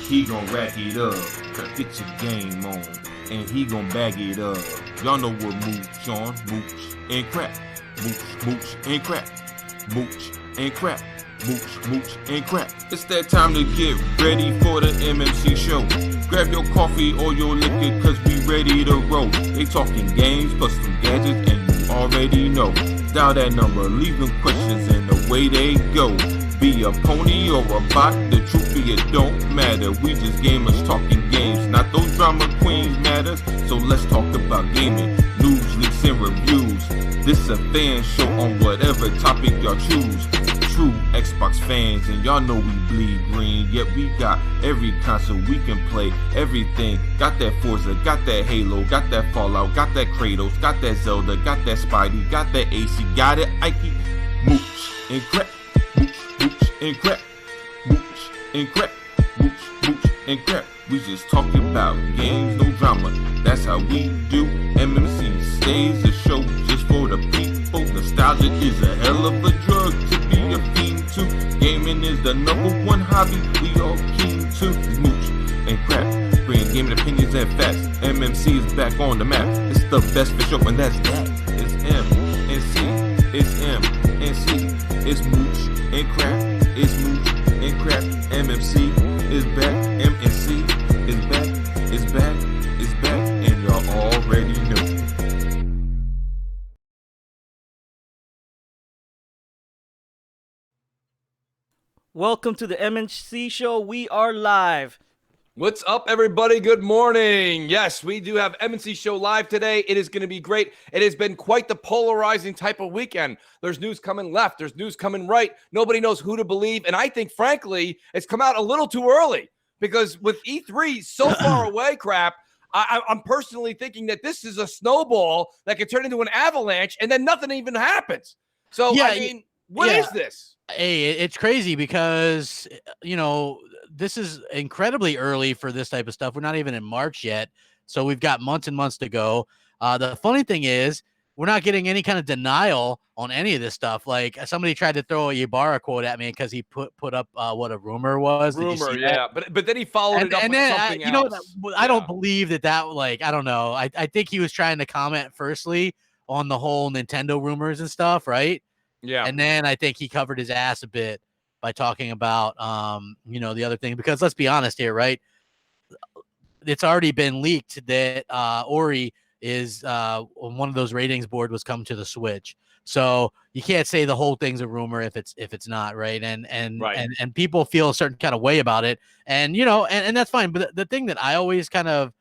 he gon' rack it up. Get your game on, and he gon' bag it up. Y'all know what Mooch on, Mooch and Crap. Mooch and Crap. Mooch and Crap. Mooch and Crap. It's that time to get ready for the M&C Show. Grab your coffee or your liquor, cause we ready to roll. They talking games plus some gadgets, and you already know. Dial that number, leave them questions, and away they go. Be a pony or a bot, the truth be it don't matter. We just gamers talking games, not those drama queens matters. So let's talk about gaming, news, leaks, and reviews. This a fan show on whatever topic y'all choose. True Xbox fans, and y'all know we bleed green. Yet we got every console we can play, everything. Got that Forza, got that Halo, got that Fallout, got that Kratos, got that Zelda, got that Spidey, got that AC, got it Ike. Mooch and Crap. Mooch and Crap. Mooch and Crap. Mooch and Crap. We just talking about games, no drama. That's how we do. M&C stays a show just for the people. Nostalgia is a hell of a drug to be a fiend to. Gaming is the #1 hobby we all keen to. Mooch and Crap, bringing gaming opinions and facts. M&C is back on the map. It's the best for show, and that's that. It's M&C. It's M&C. It's Mooch and Crap. It's Mooch and Crap. M&C is back. M&C is back. It's back. It's back. And y'all already know. Welcome to the M&C Show. We are live. What's up, everybody? Good morning. Yes, we do have M&C Show live today. It is going to be great. It has been quite the polarizing type of weekend. There's news coming left. There's news coming right. Nobody knows who to believe. And I think, frankly, it's come out a little too early because with E3 so far away, Crap, I'm personally thinking that this is a snowball that could turn into an avalanche and then nothing even happens. So, yeah, I mean, what is this? Hey, it's crazy because, this is incredibly early for this type of stuff. We're not even in March yet, so we've got months and months to go. The funny thing is we're not getting any kind of denial on any of this stuff. Like somebody tried to throw a Ybarra quote at me because he put up what a rumor was. Rumor, yeah. But then he followed it up with something else. I don't believe that like, I don't know. I think he was trying to comment firstly on the whole Nintendo rumors and stuff, right? Yeah. And then I think he covered his ass a bit by talking about, the other thing, because let's be honest here, right? It's already been leaked that Ori is on one of those ratings board was coming to the Switch. So you can't say the whole thing's a rumor if it's not, right? And people feel a certain kind of way about it. And, and that's fine. But the thing that I always kind of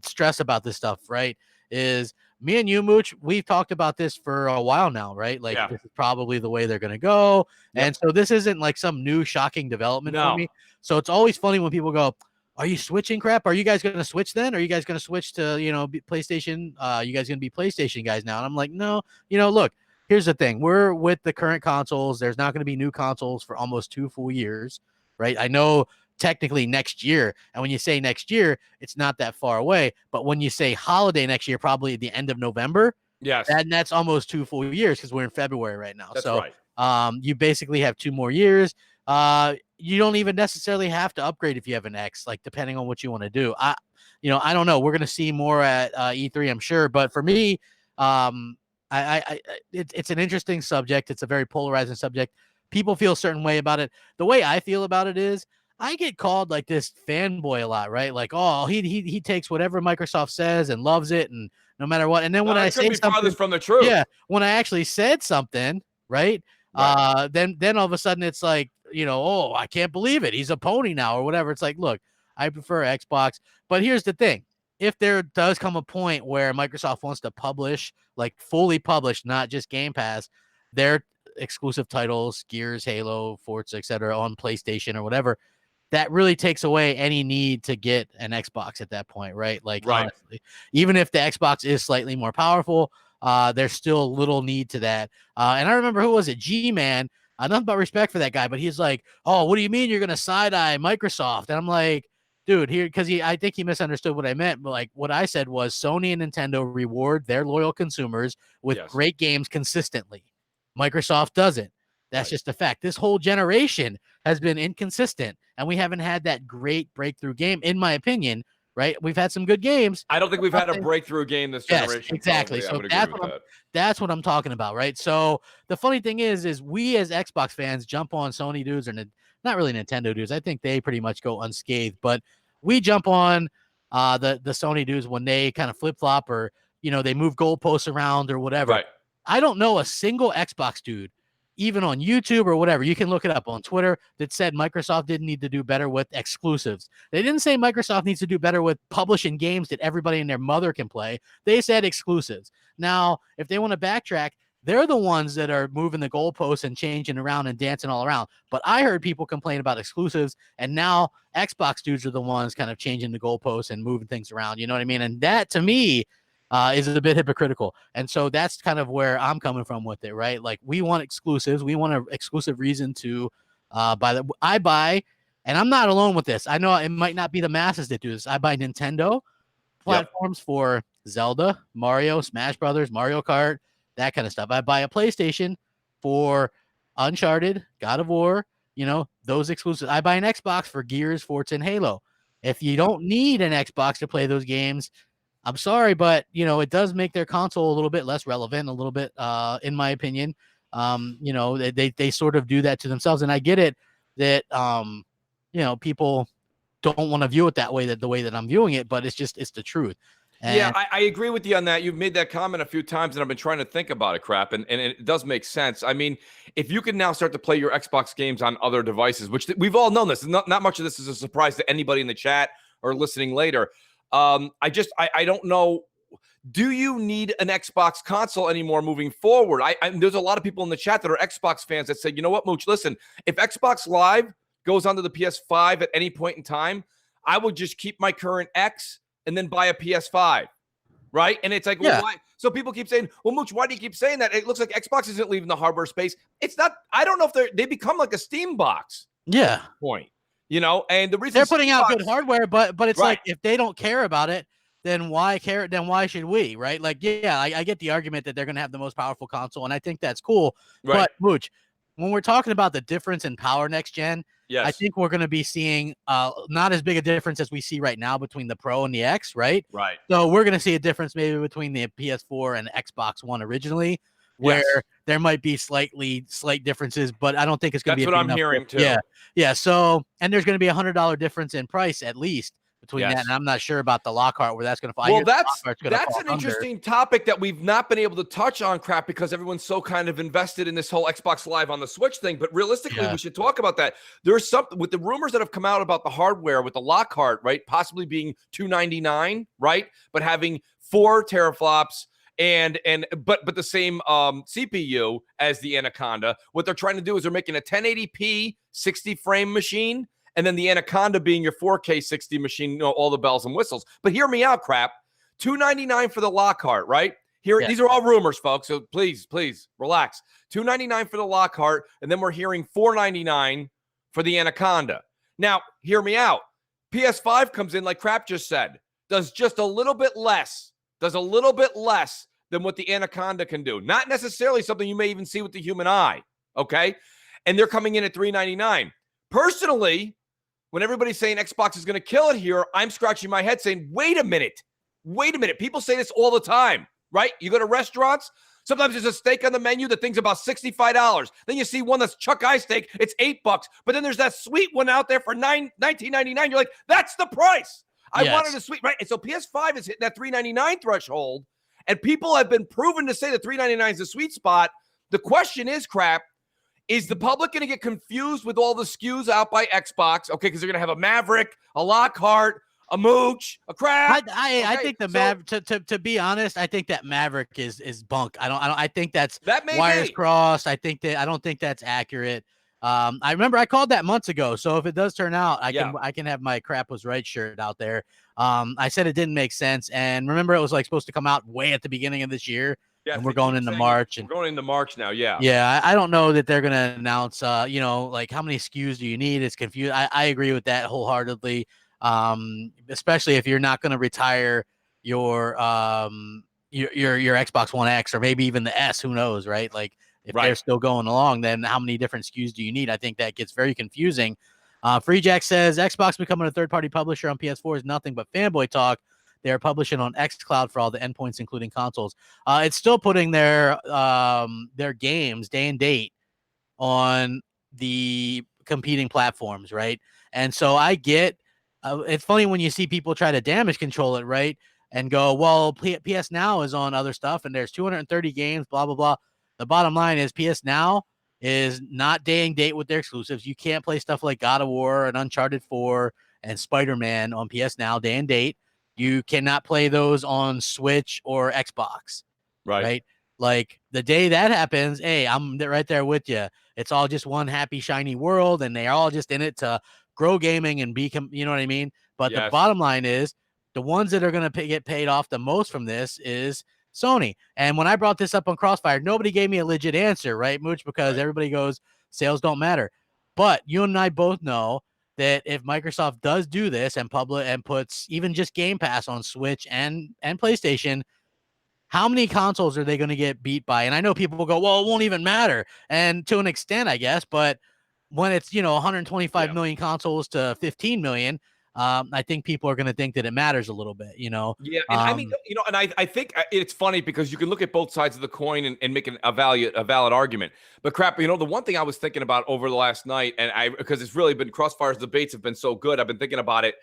stress about this stuff, right, is me and you, Mooch, we've talked about this for a while now, right? Like, This is probably the way they're going to go. Yep. And so this isn't like some new shocking development for me. So it's always funny when people go, are you switching, Crap? Are you guys going to switch then? Are you guys going to switch to, PlayStation? You guys going to be PlayStation guys now? And I'm like, no, look, here's the thing. We're with the current consoles. There's not going to be new consoles for almost 2 full years, right? I know technically next year. And when you say next year, it's not that far away. But when you say holiday next year, probably at the end of November, yes, and that's almost 2 full years because we're in February right now. That's so right. You basically have 2 more years. You don't even necessarily have to upgrade if you have an X, like depending on what you want to do. I don't know. We're going to see more at E3, I'm sure. But for me, it's an interesting subject. It's a very polarizing subject. People feel a certain way about it. The way I feel about it is I get called like this fanboy a lot, right? Like, oh, he takes whatever Microsoft says and loves it, and no matter what. And then when I say something from the truth, when I actually said something, right? Then all of a sudden it's like, oh, I can't believe it. He's a pony now or whatever. It's like, look, I prefer Xbox, but here's the thing: if there does come a point where Microsoft wants to publish, like fully publish, not just Game Pass, their exclusive titles, Gears, Halo, Forza, etc., on PlayStation or whatever, that really takes away any need to get an Xbox at that point, right? Like, honestly, even if the Xbox is slightly more powerful, there's still little need to that. And I remember, who was it? G-Man. Nothing but respect for that guy, but he's like, oh, what do you mean you're going to side-eye Microsoft? And I'm like, dude, because I think he misunderstood what I meant. But like, what I said was Sony and Nintendo reward their loyal consumers with great games consistently. Microsoft doesn't. That's just a fact. This whole generation has been inconsistent, and we haven't had that great breakthrough game, in my opinion. Right? We've had some good games. I don't think we've had a breakthrough game this generation. Yes, exactly. Probably. I So would agree with that. that's what I'm talking about, right? So the funny thing is we as Xbox fans jump on Sony dudes or not really Nintendo dudes. I think they pretty much go unscathed, but we jump on the Sony dudes when they kind of flip flop or they move goalposts around or whatever. Right. I don't know a single Xbox dude, even on YouTube or whatever, you can look it up on Twitter, that said Microsoft didn't need to do better with exclusives. They didn't say Microsoft needs to do better with publishing games that everybody and their mother can play. They said exclusives. Now, if they want to backtrack, they're the ones that are moving the goalposts and changing around and dancing all around. But I heard people complain about exclusives, and now Xbox dudes are the ones kind of changing the goalposts and moving things around. You know what I mean? And that, to me, is a bit hypocritical. And so that's kind of where I'm coming from with it, right? Like, we want exclusives. We want an exclusive reason to I buy, and I'm not alone with this. I know it might not be the masses that do this. I buy Nintendo platforms for Zelda, Mario, Smash Brothers, Mario Kart, that kind of stuff. I buy a PlayStation for Uncharted, God of War, those exclusives. I buy an Xbox for Gears, Forza, and Halo. If you don't need an Xbox to play those games, I'm sorry, but it does make their console a little bit less relevant, a little bit, in my opinion. They sort of do that to themselves, and I get it that people don't want to view it that way, the way that I'm viewing it, but it's the truth. And yeah, I agree with you on that. You've made that comment a few times, and I've been trying to think about it, Crap, and it does make sense. I mean, if you can now start to play your Xbox games on other devices, which we've all known this, not much of this is a surprise to anybody in the chat or listening later. I don't know. Do you need an Xbox console anymore moving forward? There's a lot of people in the chat that are Xbox fans that say, you know what, Mooch, listen, if Xbox Live goes onto the PS5 at any point in time, I would just keep my current X and then buy a PS5, right? And it's like, well, why? So people keep saying, well, Mooch, why do you keep saying that? It looks like Xbox isn't leaving the hardware space. It's not. I don't know if they become like a Steam box. Yeah. Point. And the reason they're putting out good hardware, but it's like, if they don't care about it, then why care? Then why should we, right? Like, yeah, I get the argument that they're going to have the most powerful console, and I think that's cool. Right. But Mooch, when we're talking about the difference in power next gen, I think we're going to be seeing not as big a difference as we see right now between the Pro and the X, right? Right. So we're going to see a difference maybe between the PS4 and Xbox One originally, where there might be slight differences, but I don't think it's going to be. That's what I'm hearing too. Yeah. So, and there's going to be $100 difference in price at least between that, and I'm not sure about the Lockhart where that's going to fall. Well, that's an interesting topic that we've not been able to touch on, Crap, because everyone's so kind of invested in this whole Xbox Live on the Switch thing. But realistically, we should talk about that. There's something with the rumors that have come out about the hardware with the Lockhart, right? Possibly being $299, right? But having 4 teraflops. But the same CPU as the Anaconda. What they're trying to do is they're making a 1080p 60 frame machine, and then the Anaconda being your 4K 60 machine, all the bells and whistles. But hear me out, Crap. $299 for the Lockhart, right? These are all rumors, folks. So please relax. $299 for the Lockhart, and then we're hearing $499 for the Anaconda. Now, hear me out. PS5 comes in, like Crap just said, does just a little bit less. Does a little bit less than what the Anaconda can do. Not necessarily something you may even see with the human eye, okay? And they're coming in at $399. Personally, when everybody's saying Xbox is going to kill it here, I'm scratching my head saying, wait a minute. People say this all the time, right? You go to restaurants, sometimes there's a steak on the menu that thing's about $65. Then you see one that's chuck eye steak, it's $8. But then there's that sweet one out there for $19.99. You're like, that's the price. I wanted a sweet, right? And so PS5 is hitting that $399 threshold, and people have been proven to say that $399 is the sweet spot. The question is, Crap, is the public going to get confused with all the SKUs out by Xbox? Okay, because they're going to have a Maverick, a Lockhart, a Mooch, a Crap. I think the Maverick. To be honest, I think that Maverick is bunk. I think that's wires crossed. I don't think that's accurate. I remember I called that months ago. So if it does turn out, I can have my Crap was right shirt out there. I said it didn't make sense. And remember, it was like supposed to come out way at the beginning of this year. Yeah, and we're going into March. We're going into March now. Yeah. Yeah. I don't know that they're going to announce, like how many SKUs do you need? It's confused. I agree with that wholeheartedly. Especially if you're not going to retire your Xbox One X or maybe even the S, who knows, right? Like, If Right. they're still going along, then how many different SKUs do you need? I think that gets very confusing. Free Jack says Xbox becoming a third-party publisher on PS4 is nothing but fanboy talk. They are publishing on xCloud for all the endpoints, including consoles. It's still putting their games day and date on the competing platforms, right? And so I get it's funny when you see people try to damage control it, right? And go, well, PS Now is on other stuff and there's 230 games, blah, blah, blah. The bottom line is PS Now is not day and date with their exclusives. You can't play stuff like God of War and Uncharted 4 and Spider-Man on PS Now day and date. You cannot play those on Switch or Xbox, right? Like the day that happens, hey, I'm right there with you. It's all just one happy, shiny world, and they're all just in it to grow gaming and become, you know what I mean? But the bottom line is the ones that are going to get paid off the most from this is Sony. And when I brought this up on Crossfire, nobody gave me a legit answer, right, Mooch? Because everybody goes, sales don't matter. But you and I both know that if Microsoft does do this and puts even just Game Pass on Switch and PlayStation, how many consoles are they going to get beat by? And I know people will go, well, it won't even matter. And to an extent, I guess, but when it's, 125 million consoles to 15 million, I think people are going to think that it matters a little bit, Yeah. And I mean, and I think it's funny because you can look at both sides of the coin and make a valid argument. But crap, the one thing I was thinking about over the last night, and because it's really been Crossfire's debates have been so good, I've been thinking about it.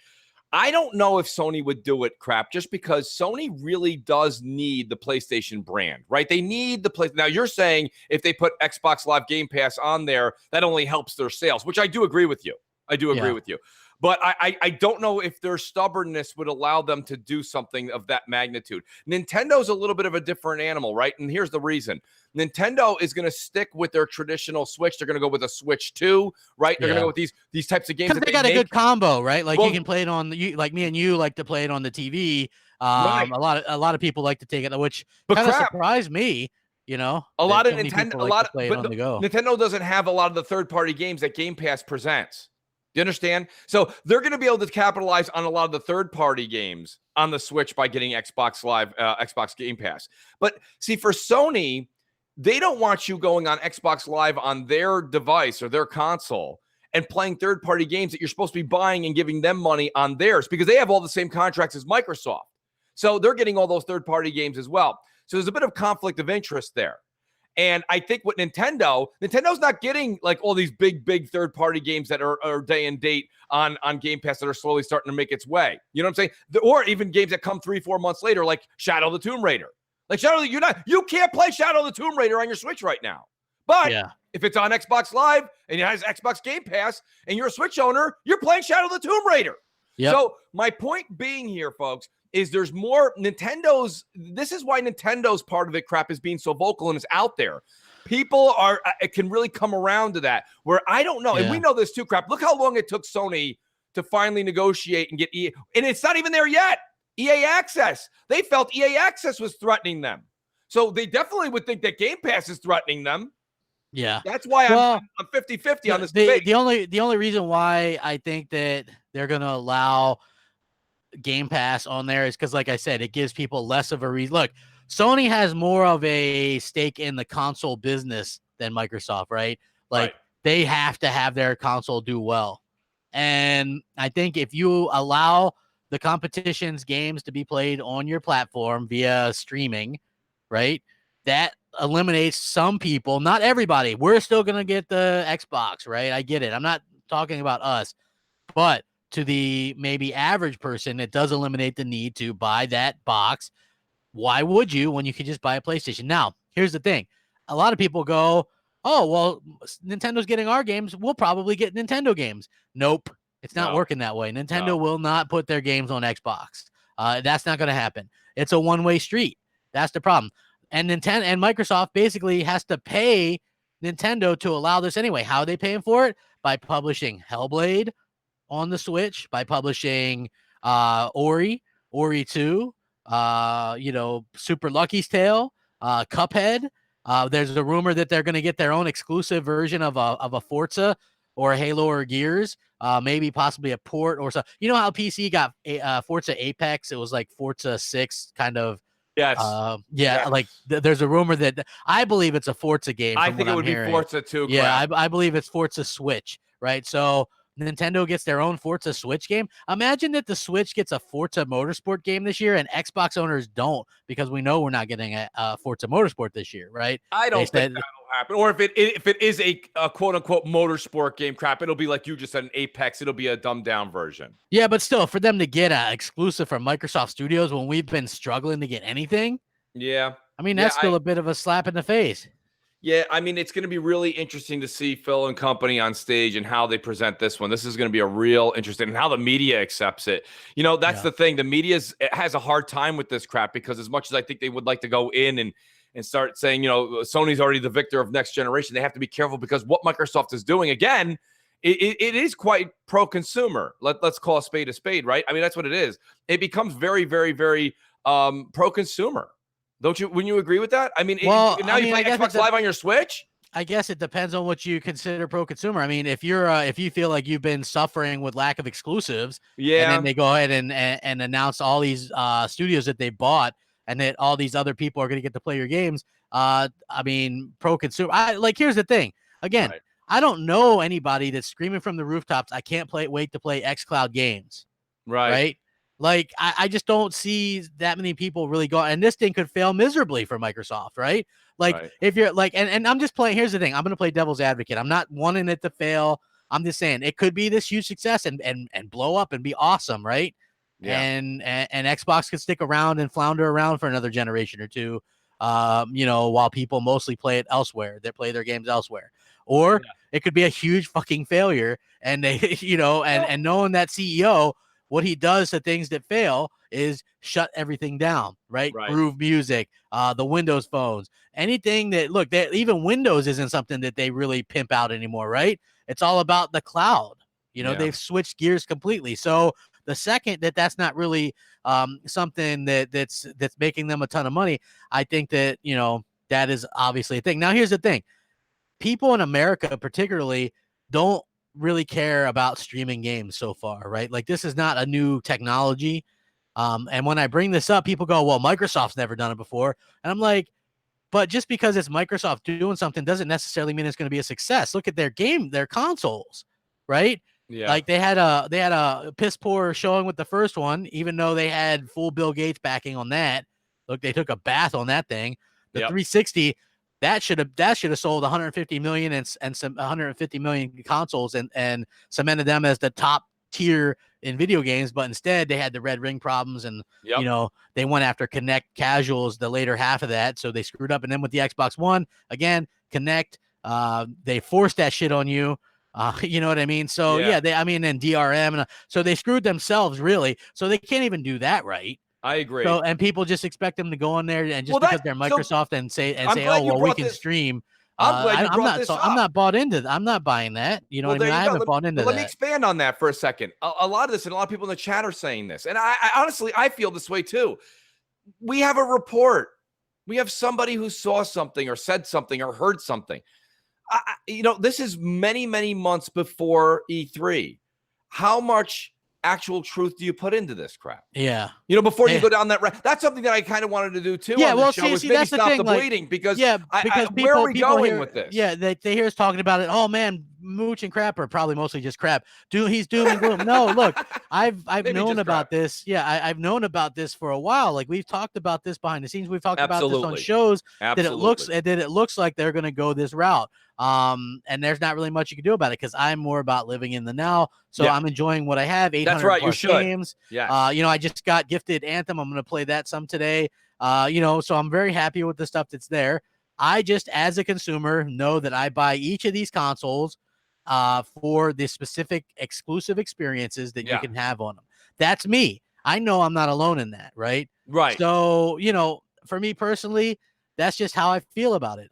I don't know if Sony would do it, crap, just because Sony really does need the PlayStation brand, right? They need the place. Now, you're saying if they put Xbox Live Game Pass on there, that only helps their sales, which I do agree with you. I do agree with you. But I don't know if their stubbornness would allow them to do something of that magnitude. Nintendo's a little bit of a different animal, right? And here's the reason. Nintendo is going to stick with their traditional Switch. They're going to go with a Switch 2, right? They're going to go with these types of games. Because they got a good combo, right? Like you can play it on like me and you like to play it on the TV. A lot of people like to take it, which kind of surprised me. A lot of Nintendo, Nintendo doesn't have a lot of the third-party games that Game Pass presents. Do you understand? So they're going to be able to capitalize on a lot of the third-party games on the Switch by getting Xbox Live, Xbox Game Pass. But see, for Sony, they don't want you going on Xbox Live on their device or their console and playing third-party games that you're supposed to be buying and giving them money on theirs because they have all the same contracts as Microsoft. So they're getting all those third-party games as well. So there's a bit of conflict of interest there. And I think with Nintendo's not getting like all these big third-party games that are day and date on Game Pass that are slowly starting to make its way. You know what I'm saying? Or even games that come 3-4 months later, like Shadow of the Tomb Raider. Like you can't play Shadow of the Tomb Raider on your Switch right now. But if it's on Xbox Live and it has Xbox Game Pass and you're a Switch owner, you're playing Shadow of the Tomb Raider. Yep. So my point being here, folks, is there's more Nintendo's. This is why Nintendo's part of it, crap, is being so vocal and is out there. People can really come around to that where I don't know. And we know this too, crap. Look how long it took Sony to finally negotiate and get EA. And it's not even there yet. EA Access. They felt EA Access was threatening them. So they definitely would think that Game Pass is threatening them. Yeah. That's why I'm 50-50 on this debate. The only reason why I think that they're going to allow Game Pass on there is because, like I said, it gives people less of a reason. Look, Sony has more of a stake in the console business than Microsoft, right? Like they have to have their console do well. And I think if you allow the competition's games to be played on your platform via streaming, right, that eliminates some people, not everybody. We're still going to get the Xbox, right? I get it. I'm not talking about us, but to the maybe average person, it does eliminate the need to buy that box. Why would you when you could just buy a PlayStation? Now, here's the thing. A lot of people go, oh, well, Nintendo's getting our games. We'll probably get Nintendo games. Nope. It's not working that way. Nintendo will not put their games on Xbox. That's not going to happen. It's a one-way street. That's the problem. And Nintendo and Microsoft basically has to pay Nintendo to allow this anyway. How are they paying for it? By publishing Hellblade on the Switch, by publishing Ori 2, Super Lucky's Tale, Cuphead. There's a rumor that they're going to get their own exclusive version of a Forza or a Halo or Gears, maybe possibly a port or so. You know how PC got Forza Apex? It was like Forza 6 kind of Yes. Yeah, Yes. like there's a rumor that I believe it's a Forza game. I from think what it would I'm be hearing. Forza too. Yeah, Crap. I believe it's Forza Switch, right? So Nintendo gets their own Forza Switch game. Imagine that the Switch gets a Forza Motorsport game this year, and Xbox owners don't, because we know we're not getting a Forza Motorsport this year, right? I They don't think said, that'll happen. Or if it is a quote unquote motorsport game, crap, it'll be like you just said, an Apex. It'll be a dumbed down version. yeah, but still, for them to get an exclusive from Microsoft Studios when we've been struggling to get anything, Yeah. I mean, Yeah, that's still a bit of a slap in the face. Yeah, I mean, it's going to be really interesting to see Phil and company on stage and how they present this one. This is going to be a real interesting, and how the media accepts it. You know, that's the thing. The media has a hard time with this crap, because as much as I think they would like to go in and start saying, you know, Sony's already the victor of next generation, they have to be careful, because what Microsoft is doing, again, it is quite pro-consumer. Let's call a spade, right? I mean, that's what it is. It becomes very, very, very pro-consumer. Don't you? Wouldn't you agree with that? I mean, now you play Xbox Live on your Switch. I guess it depends on what you consider pro-consumer. I mean, if you feel like you've been suffering with lack of exclusives, and then they go ahead and announce all these studios that they bought, and that all these other people are going to get to play your games. I mean, pro-consumer. Here's the thing. Again, I don't know anybody that's screaming from the rooftops, I can't wait to play xCloud games. Right. Like, I just don't see that many people really go, and this thing could fail miserably for Microsoft, right? Like, if you're like, and I'm just playing, here's the thing, I'm going to play devil's advocate. I'm not wanting it to fail. I'm just saying it could be this huge success and blow up and be awesome, right? Yeah. And Xbox could stick around and flounder around for another generation or two, you know, while people mostly play it elsewhere, that play their games elsewhere. Or it could be a huge fucking failure, and they, you know, and knowing that CEO, what he does to things that fail is shut everything down, right? Groove music, the Windows phones, anything that, look, even Windows isn't something that they really pimp out anymore, right? It's all about the cloud. You know, they've switched gears completely. So the second that's not really something that's making them a ton of money, I think that, you know, that is obviously a thing. Now, here's the thing. People in America particularly don't really care about streaming games so far, right? Like, this is not a new technology. And when I bring this up, people go, well, Microsoft's never done it before. And I'm like, but just because it's Microsoft doing something doesn't necessarily mean it's going to be a success. Look at their consoles, right? Yeah. Like, they had a piss poor showing with the first one, even though they had full Bill Gates backing on that. Look, they took a bath on that thing. The 360, that should have sold 150 million and some 150 million consoles and cemented them as the top tier in video games. But instead, they had the red ring problems, and you know, they went after Kinect casuals the later half of that, so they screwed up. And then with the Xbox One, again, Kinect, they forced that shit on you. You know what I mean? So and DRM, and so they screwed themselves, really. So they can't even do that right. I agree. So, and people just expect them to go in there and just because they're Microsoft and say, oh, well, we can stream. I'm glad you brought this up. I'm not bought into that. I'm not buying that. You know what I mean? I haven't bought into that. Let me expand on that for a second. A lot of this, and a lot of people in the chat are saying this, and I honestly, I feel this way too. We have a report. We have somebody who saw something or said something or heard something. You know, this is many, many months before E3. How much actual truth do you put into this crap? Yeah. You know, before you go down that that's something that I kind of wanted to do too. Yeah, on the show, is maybe stop the bleeding, because where are we going with this? Yeah, they hear us talking about it. Oh man, Mooch and Crap are probably mostly just crap. He's doom and gloom. No, look, I've known about this. Yeah, I've known about this for a while. Like, we've talked about this behind the scenes. We've talked about this on shows. That it looks like they're going to go this route. And there's not really much you can do about it, because I'm more about living in the now. So I'm enjoying what I have. 800 plus games. Yeah. You know, I just got gifted Anthem. I'm going to play that some today. You know, so I'm very happy with the stuff that's there. I just, as a consumer, know that I buy each of these consoles for the specific exclusive experiences that you can have on them. That's me. I know I'm not alone in that, right? Right. So, you know, for me personally, that's just how I feel about it.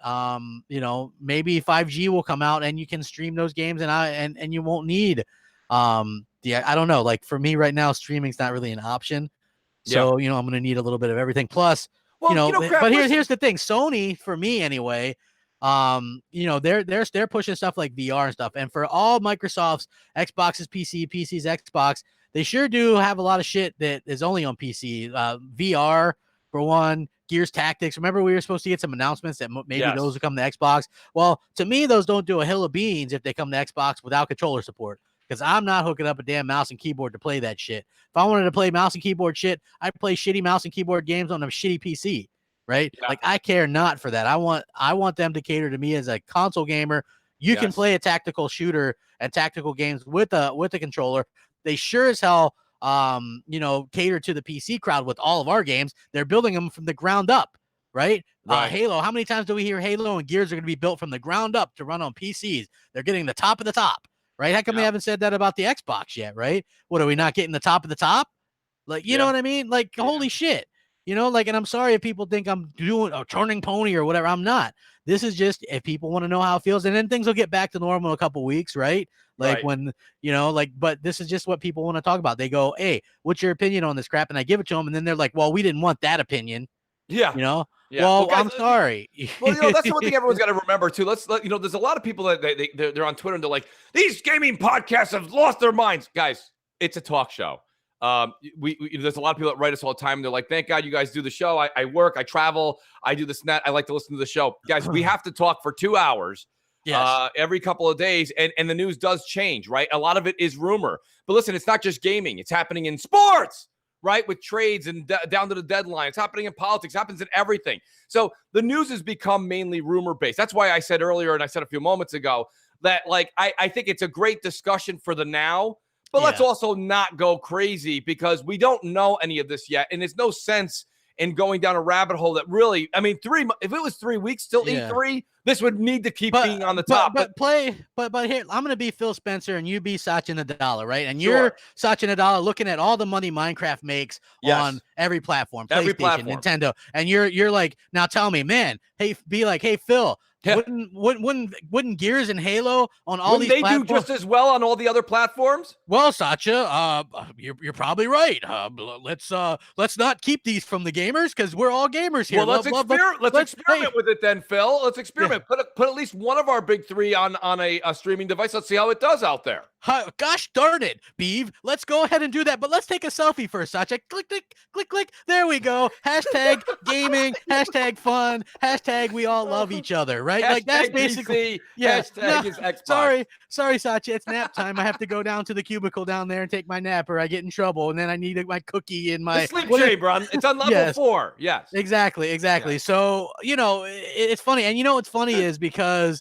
You know, maybe 5G will come out and you can stream those games, and you won't need I don't know. Like, for me right now, streaming's not really an option. So, you know, I'm going to need a little bit of everything. Plus, but here's the thing. Sony, for me anyway, you know, they're pushing stuff like VR and stuff. And for all Microsoft's, Xbox's PC's Xbox, they sure do have a lot of shit that is only on PC. VR, For one, Gears Tactics. Remember, we were supposed to get some announcements that maybe Yes. those would come to Xbox. Well, to me, those don't do a hill of beans if they come to Xbox without controller support. Because I'm not hooking up a damn mouse and keyboard to play that shit. If I wanted to play mouse and keyboard shit, I play shitty mouse and keyboard games on a shitty PC, right? Yeah. Like, I care not for that. I want them to cater to me as a console gamer. You can Yes. play a tactical shooter and tactical games with a controller. They sure as hell cater to the PC crowd with all of our games. They're building them from the ground up, right? Right. Halo. How many times do we hear Halo and Gears are going to be built from the ground up to run on PCs? They're getting the top of the top, right? How come they haven't said that about the Xbox yet, right? What, are we not getting the top of the top? Like, you know what I mean? Like, holy shit. And I'm sorry if people think I'm doing a turning pony or whatever. I'm not. This is just if people want to know how it feels, and then things will get back to normal in a couple weeks, right? Like when, but this is just what people want to talk about. They go, hey, what's your opinion on this crap? And I give it to them. And then they're like, well, we didn't want that opinion. Yeah. Yeah. Well, guys, I'm sorry. Well, that's the one thing everyone's got to remember too. There's a lot of people that they're on Twitter and they're like, these gaming podcasts have lost their minds. Guys, it's a talk show. There's a lot of people that write us all the time. They're like, thank God you guys do the show. I work, I travel, I do this and that. I like to listen to the show. Guys, we have to talk for 2 hours. Yes. Every couple of days, and the news does change, right? A lot of it is rumor. But listen, it's not just gaming. It's happening in sports, right? With trades and down to the deadline. It's happening in politics. It happens in everything. So the news has become mainly rumor-based. That's why I said earlier, and I said a few moments ago, that I think it's a great discussion for the now, but let's also not go crazy because we don't know any of this yet. And there's no sense in going down a rabbit hole that really, if it was 3 weeks till E3, this would need to keep being on the top. But here, I'm going to be Phil Spencer and you be Satya Nadella, right? And you're Satya Nadella looking at all the money Minecraft makes on every platform, PlayStation, Nintendo. And you're like, now tell me, man, hey, be like, hey, Phil, wouldn't Gears and Halo on all these platforms do just as well on all the other platforms? Well, Satya, you're probably right. Let's not keep these from the gamers because we're all gamers here. Well, let's experiment with it then, Phil. Let's experiment. Yeah. Put at least one of our big three on a streaming device. Let's see how it does out there. Gosh darn it, Beeve. Let's go ahead and do that. But let's take a selfie first, Satya. Click, click, click, click. There we go. Hashtag gaming. Hashtag fun. Hashtag we all love each other, right? Hashtag like that's basically Hashtag is Xbox. Sorry, Satya. It's nap time. I have to go down to the cubicle down there and take my nap, or I get in trouble, and then I need my cookie in my sleep chamber. It's on level 4. Yes, exactly. Yes. So it's funny, and what's funny is because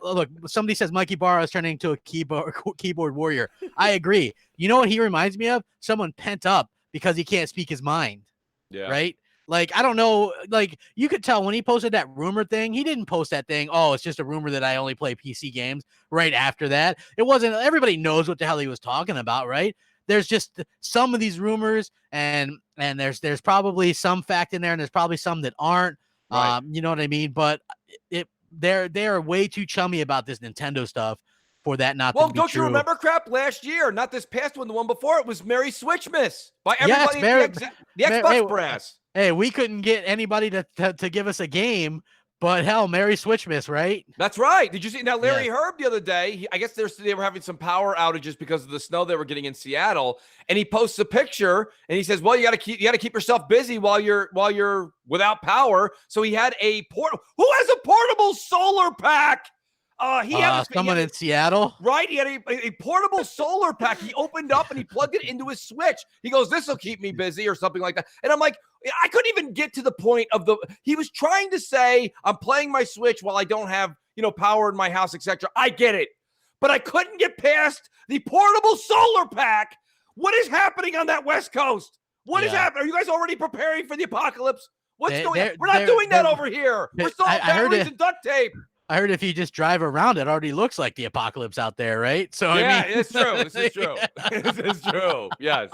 look, somebody says Mikey Barra is turning into a keyboard warrior. I agree. You know what he reminds me of? Someone pent up because he can't speak his mind. Yeah. Right. Like, I don't know, like, you could tell when he posted that rumor thing, he didn't post that thing, oh, it's just a rumor that I only play PC games right after that. It wasn't, everybody knows what the hell he was talking about, right? There's just some of these rumors, and there's probably some fact in there, and there's probably some that aren't, right. You know what I mean? But they're way too chummy about this Nintendo stuff for that not to be true. Well, don't you remember, Crap, last year, not this past one, the one before, it was Merry Switchmas by everybody the Xbox brass. Hey, we couldn't get anybody to give us a game, but hell, Merry Switchmas, right? That's right. Did you see? Now, Larry Herb the other day, I guess they were having some power outages because of the snow they were getting in Seattle, and he posts a picture and he says, "Well, you got to keep yourself busy while you're without power." So he had who has a portable solar pack? He had someone in Seattle, right? He had a portable solar pack. He opened up and he plugged it into his Switch. He goes, "This will keep me busy," or something like that. And I'm like, I couldn't even get to the point of he was trying to say, I'm playing my Switch while I don't have, power in my house, etc. I get it, but I couldn't get past the portable solar pack. What is happening on that West Coast? What is happening? Are you guys already preparing for the apocalypse? What's going on? We're not doing that over here. We're still on batteries and duct tape. I heard if you just drive around, it already looks like the apocalypse out there, right? So it's true. This is true. This is true. Yes.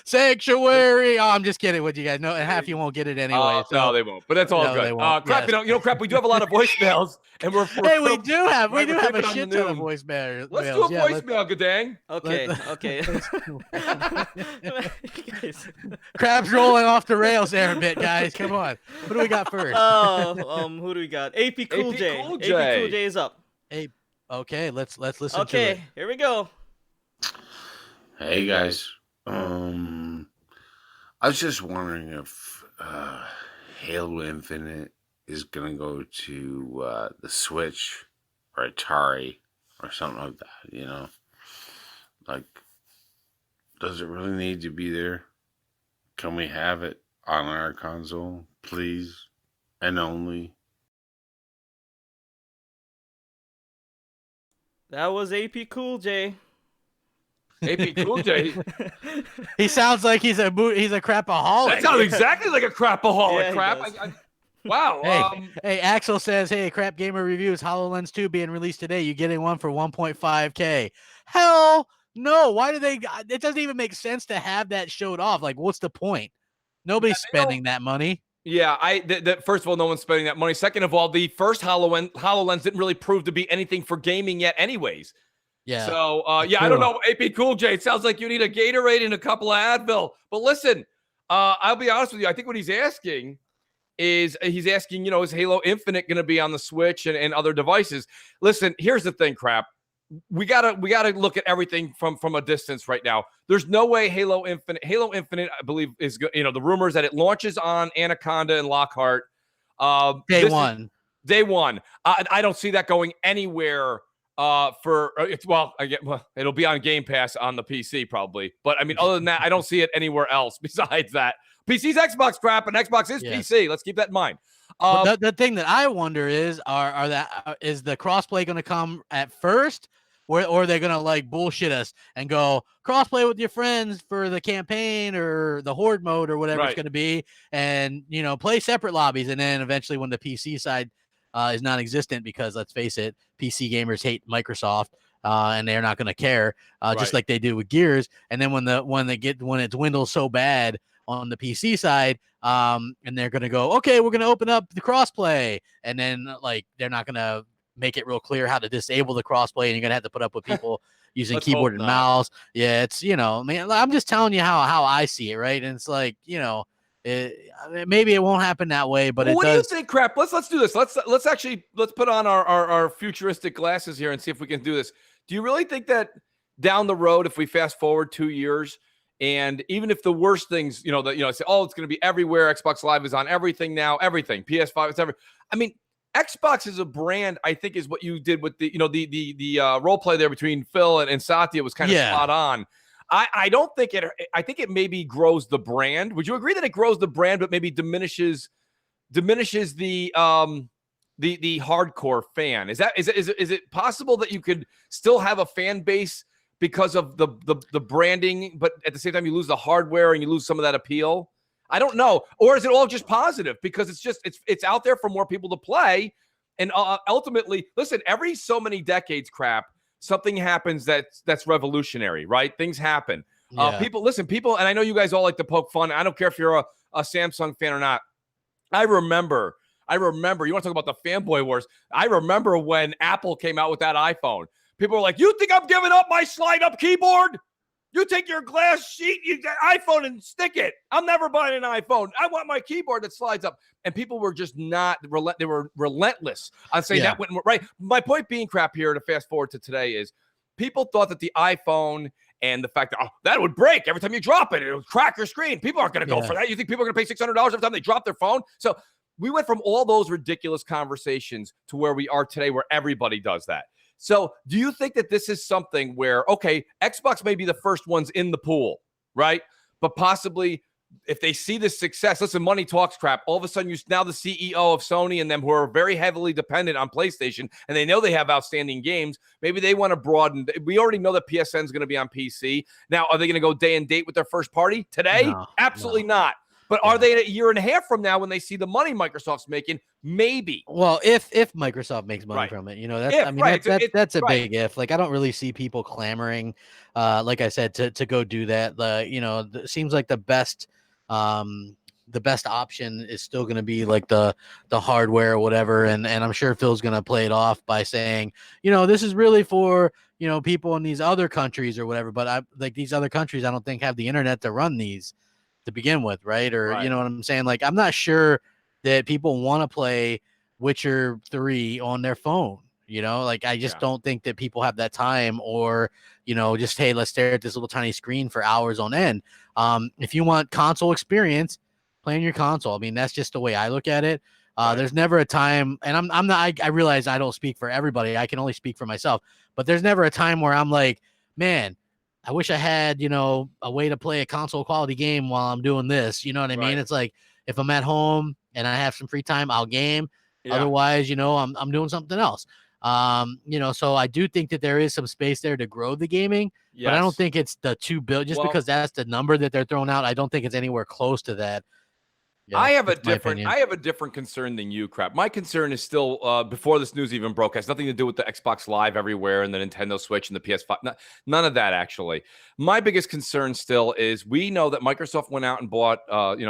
Sanctuary. Oh, I'm just kidding with you guys. No, and half you won't get it anyway. No, they won't. But that's all good. Crap. Yes. Crap. We do have a lot of voicemails, and we do have a shit ton of voicemails. Let's do a voicemail, Gadang. Okay. Crap's rolling off the rails there a bit, guys. Come on. What do we got first? Who do we got? AP Cool J. AP Cool J is up. Hey, okay, let's listen to it. Okay, here we go. Hey guys. I was just wondering if Halo Infinite is going to go to the Switch or Atari or something like that, you know? Like, does it really need to be there? Can we have it on our console, please? And only? That was AP Cool J. AP Cool J. He sounds like he's a crapaholic. That sounds exactly like a crapaholic. Yeah, he Crap. does. Wow. Hey, Axel says, hey, CrapGamer reviews HoloLens 2 being released today. You getting one for 1.5K? Hell no. Why do they? It doesn't even make sense to have that showed off. Like, what's the point? Nobody's spending that money. Yeah, first of all, no one's spending that money. Second of all, the first HoloLens didn't really prove to be anything for gaming yet, anyways. Yeah. So, I don't know, AP Cool J. It sounds like you need a Gatorade and a couple of Advil. But listen, I'll be honest with you. I think what he's asking is is Halo Infinite going to be on the Switch and other devices? Listen, here's the thing, Crap. We gotta look at everything from a distance right now. There's no way Halo Infinite, I believe, is the rumors that it launches on Anaconda and Lockhart. Day one. I don't see that going anywhere. It'll be on Game Pass on the PC probably. But I mean, other than that, I don't see it anywhere else besides that. PC's Xbox, Crap, and Xbox is PC. Let's keep that in mind. The thing that I wonder is, is the crossplay going to come at first, or are they going to like bullshit us and go crossplay with your friends for the campaign or the horde mode or whatever it's going to be, and play separate lobbies, and then eventually when the PC side is non-existent, because let's face it, PC gamers hate Microsoft. And they're not going to care, just like they do with Gears. And then when it dwindles so bad on the PC side, and they're going to go, okay, we're going to open up the crossplay, and then like they're not going to make it real clear how to disable the crossplay, and you're going to have to put up with people using keyboard and mouse. Yeah, it's I'm just telling you how I see it, right? And it's like maybe it won't happen that way, but what do you think, Crap? Let's do this. Let's put on our futuristic glasses here and see if we can do this. Do you really think that down the road, if we fast forward 2 years, and even if the worst things, say, it's going to be everywhere. Xbox Live is on everything now. Everything. PS5 is everything. I mean, Xbox is a brand. I think is what you did with the role play there between Phil and Satya was kind of spot on. I don't think it. I think it maybe grows the brand. Would you agree that it grows the brand, but maybe diminishes the hardcore fan? Is it possible that you could still have a fan base because of the branding, but at the same time you lose the hardware and you lose some of that appeal? I don't know. Or is it all just positive because it's out there for more people to play? And ultimately, listen, every so many decades, Crap, something happens that's revolutionary, right? Things happen. People, and I know you guys all like to poke fun. I don't care if you're a Samsung fan or not. I remember, you want to talk about the fanboy wars. I remember when Apple came out with that iPhone. People were like, you think I'm giving up my slide-up keyboard? You take your glass sheet, iPhone, and stick it. I'm never buying an iPhone. I want my keyboard that slides up. And people were just they were relentless on saying that wouldn't work. Right. My point being, Crap, here to fast forward to today is people thought that the iPhone and the fact that that would break every time you drop it. It would crack your screen. People aren't going to go for that. You think people are going to pay $600 every time they drop their phone? So we went from all those ridiculous conversations to where we are today, where everybody does that. So do you think that this is something where, okay, Xbox may be the first ones in the pool, right? But possibly if they see this success, listen, money talks, Crap. All of a sudden, now the CEO of Sony and them, who are very heavily dependent on PlayStation, and they know they have outstanding games, maybe they want to broaden. We already know that PSN is going to be on PC. Now, are they going to go day and date with their first party today? No, absolutely not. But are they a year and a half from now when they see the money Microsoft's making? Maybe. Well, if Microsoft makes money from it, that's a big if. Like, I don't really see people clamoring, like I said, to go do that. It seems like the best option is still going to be like the hardware or whatever. And I'm sure Phil's going to play it off by saying, this is really for people in these other countries or whatever. But these other countries, I don't think have the internet to run these to begin with, right? Or you know what I'm saying? Like, I'm not sure that people want to play Witcher 3 on their phone. You know, like I just don't think that people have that time, or, you know, just, hey, let's stare at this little tiny screen for hours on end. If you want console experience, play on your console. I mean, that's just the way I look at it. There's never a time, and I'm not, I realize I don't speak for everybody. I can only speak for myself, but there's never a time where I'm like, man, I wish I had, you know, a way to play a console quality game while I'm doing this. You know what I mean? It's like, if I'm at home and I have some free time, I'll game. Otherwise, you know, I'm doing something else. You know, so I do think that there is some space there to grow the gaming, but I don't think it's the 2 billion, just because that's the number that they're throwing out. I don't think it's anywhere close to that. Yeah, I have a different concern than you, Crap. My concern is still before this news even broke. It has nothing to do with the Xbox Live everywhere and the Nintendo Switch and the PS5. None of that, actually. My biggest concern still is we know that Microsoft went out and bought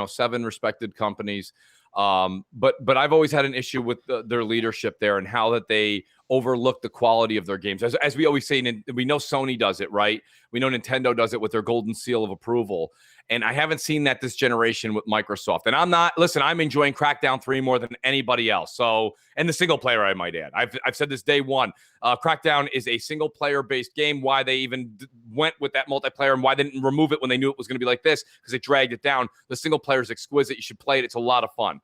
7 respected companies. But I've always had an issue with their leadership there and how that they overlook the quality of their games. As we always say, we know Sony does it, right? We know Nintendo does it with their golden seal of approval. And I haven't seen that this generation with Microsoft. And I'm enjoying Crackdown 3 more than anybody else. So, and the single player, I might add. I've said this day one. Crackdown is a single player based game. Why they even went with that multiplayer and why they didn't remove it when they knew it was going to be like this, because they dragged it down. The single player is exquisite. You should play it. It's a lot of fun.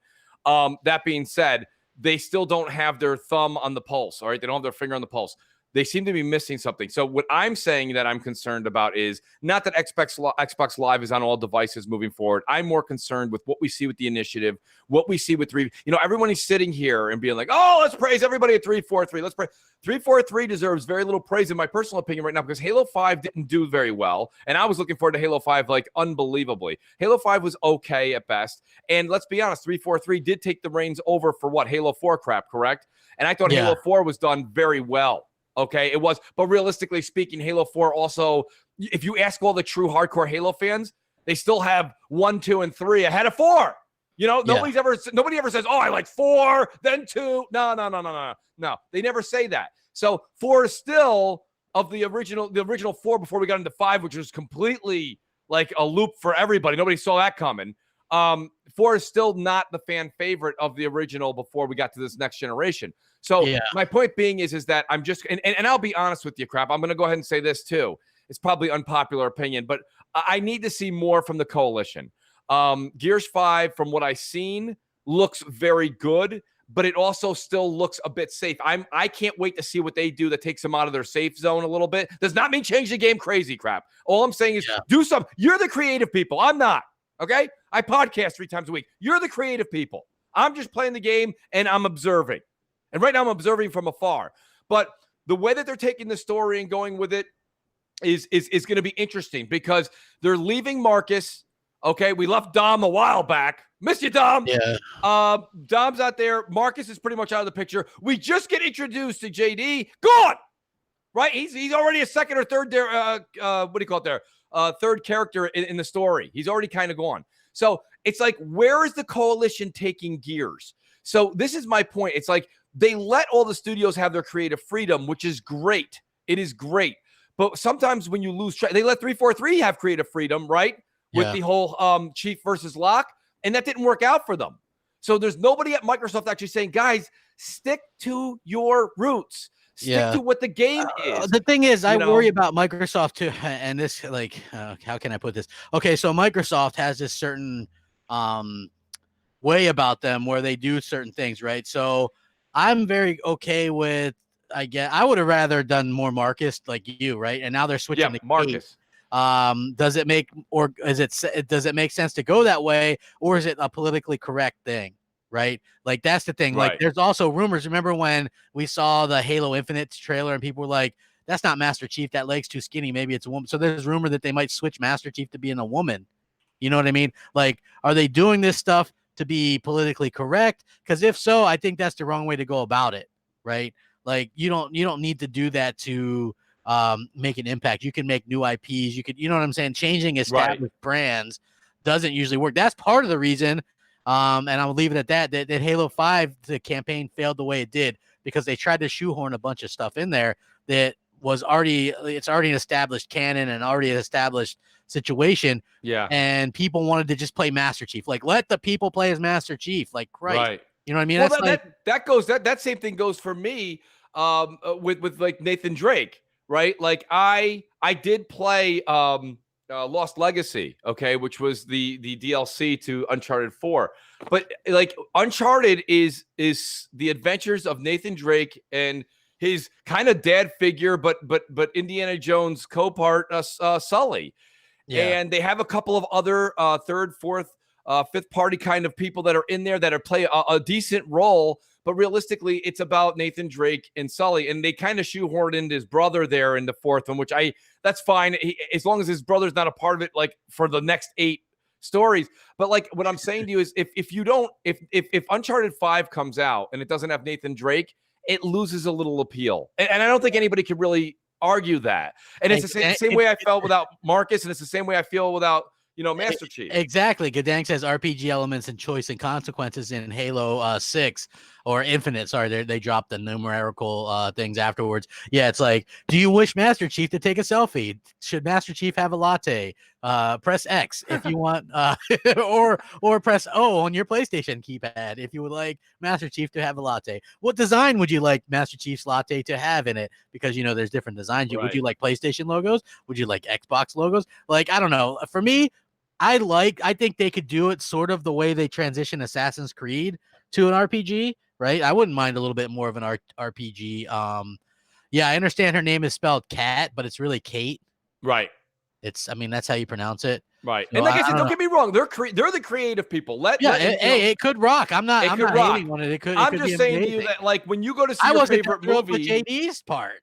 That being said, they still don't have their thumb on the pulse. All right. They don't have their finger on the pulse. They seem to be missing something. So what I'm saying that I'm concerned about is not that Xbox Live is on all devices moving forward. I'm more concerned with what we see with the initiative, what we see with everyone is sitting here and being like, oh, let's praise everybody at 343. Let's praise 343 deserves very little praise in my personal opinion right now, because Halo 5 didn't do very well. And I was looking forward to Halo 5 like unbelievably. Halo 5 was okay at best. And let's be honest, 343 did take the reins over for what? Halo 4 crap, correct? And I thought Halo 4 was done very well. Okay, it was. But realistically speaking, Halo 4 also, if you ask all the true hardcore Halo fans, they still have 1, 2, and 3 ahead of 4. You know, nobody ever says, oh, I like 4, then 2. No. They never say that. So 4 is still of the original 4 before we got into 5, which was completely like a loop for everybody. Nobody saw that coming. 4 is still not the fan favorite of the original before we got to this next generation. So my point being is that I'm just, and I'll be honest with you, Crap. I'm going to go ahead and say this too. It's probably unpopular opinion, but I need to see more from the coalition. Gears 5, from what I've seen, looks very good, but it also still looks a bit safe. I can't wait to see what they do that takes them out of their safe zone a little bit. Does not mean change the game crazy, Crap. All I'm saying is do something. You're the creative people. I'm not. Okay? I podcast 3 times a week. You're the creative people. I'm just playing the game and I'm observing. And right now I'm observing from afar. But the way that they're taking the story and going with it is going to be interesting, because they're leaving Marcus. Okay, we left Dom a while back. Miss you, Dom. Yeah. Dom's out there. Marcus is pretty much out of the picture. We just get introduced to JD. Gone. Right? He's already a second or third there. What do you call it there? Third character in the story. He's already kind of gone. So it's like, where is the coalition taking Gears? So this is my point. It's like they let all the studios have their creative freedom, which is great. It is great. But sometimes when you lose track, they let 343 have creative freedom, right? With the whole Chief versus Locke, and that didn't work out for them. So there's nobody at Microsoft actually saying, guys, stick to your roots. Stick to what the game is. The thing is, I worry about Microsoft too. And this, like, how can I put this? Okay, so Microsoft has this certain way about them where they do certain things, right? So I'm very okay with, I would have rather done more Marcus like you, right? And now they're switching to Marcus. Does it make sense to go that way, or is it a politically correct thing? Right? Like, that's the thing. Right. Like, there's also rumors. Remember when we saw the Halo Infinite trailer and people were like, that's not Master Chief. That leg's too skinny. Maybe it's a woman. So there's rumor that they might switch Master Chief to being a woman. You know what I mean? Like, are they doing this stuff to be politically correct? Because if so, I think that's the wrong way to go about it. Right? Like, you don't need to do that to make an impact. You can make new IPs. You could, you know what I'm saying? Changing established brands doesn't usually work. That's part of the reason. And I'll leave it at that Halo 5, the campaign failed the way it did, because they tried to shoehorn a bunch of stuff in there that was already an established canon and already an established situation. Yeah. And people wanted to just play Master Chief. Like, let the people play as Master Chief. Like, Christ. Right. You know what I mean? Well, that same thing goes for me. with like Nathan Drake, right? Like I did play Lost Legacy, okay, which was the DLC to Uncharted 4. But like Uncharted is the adventures of Nathan Drake and his kind of dad figure, but Indiana Jones co-part Sully. Yeah. And they have a couple of other third, fourth, fifth party kind of people that are in there that are play a decent role. But realistically, it's about Nathan Drake and Sully. And they kind of shoehorned in his brother there in the fourth one, which that's fine. As long as his brother's not a part of it, like for the next 8 stories. But like what I'm saying to you is if Uncharted 5 comes out and it doesn't have Nathan Drake, it loses a little appeal. And I don't think anybody could really argue that. And it's the same way I felt without Marcus, and it's the same way I feel without Master Chief. Exactly. Gadang says RPG elements and choice and consequences in Halo 6 or Infinite. Sorry, they dropped the numerical things afterwards. Yeah, it's like, do you wish Master Chief to take a selfie? Should Master Chief have a latte? Press X if you want, or press O on your PlayStation keypad if you would like Master Chief to have a latte. What design would you like Master Chief's latte to have in it? Because there's different designs. Right. Would you like PlayStation logos? Would you like Xbox logos? Like, I don't know. For me, I think they could do it sort of the way they transition Assassin's Creed to an RPG, right? I wouldn't mind a little bit more of an RPG. Yeah, I understand her name is spelled Cat, but it's really Kate. Right. That's how you pronounce it. Right. So and like I said, don't get me wrong. They're the creative people. It could rock. I'm not hating on it. I'm just saying to you that like when you go to see your favorite movie, JD's part.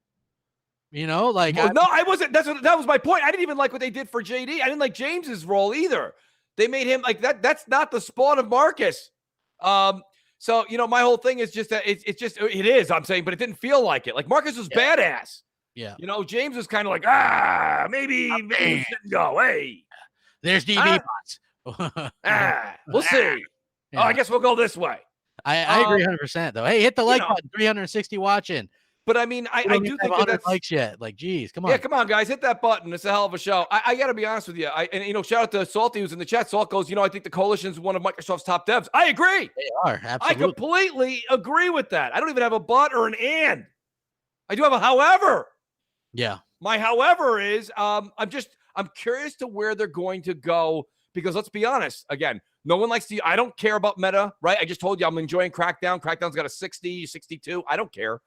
No, I wasn't. That was my point. I didn't even like what they did for JD. I didn't like James's role either. They made him like that. That's not the spawn of Marcus. So my whole thing is just that it is. I'm saying, but it didn't feel like it. Like Marcus was badass. Yeah. James was kind of like maybe we shouldn't go. Hey, there's DB bots. We'll see. Yeah. Oh, I guess we'll go this way. I agree 100% though. Hey, hit the like button. 360 watching. But I mean, I do think that's likes yet. Like, geez, come on. Yeah, come on, guys, hit that button. It's a hell of a show. I got to be honest with you. Shout out to Salty who's in the chat. Salt goes, I think the Coalition is one of Microsoft's top devs. I agree. They are, absolutely. I completely agree with that. I don't even have a but or an and. I do have a however. Yeah. My however is I'm curious to where they're going to go because let's be honest. Again, no one likes I don't care about meta, right? I just told you I'm enjoying Crackdown. Crackdown's got a 60, 62. I don't care.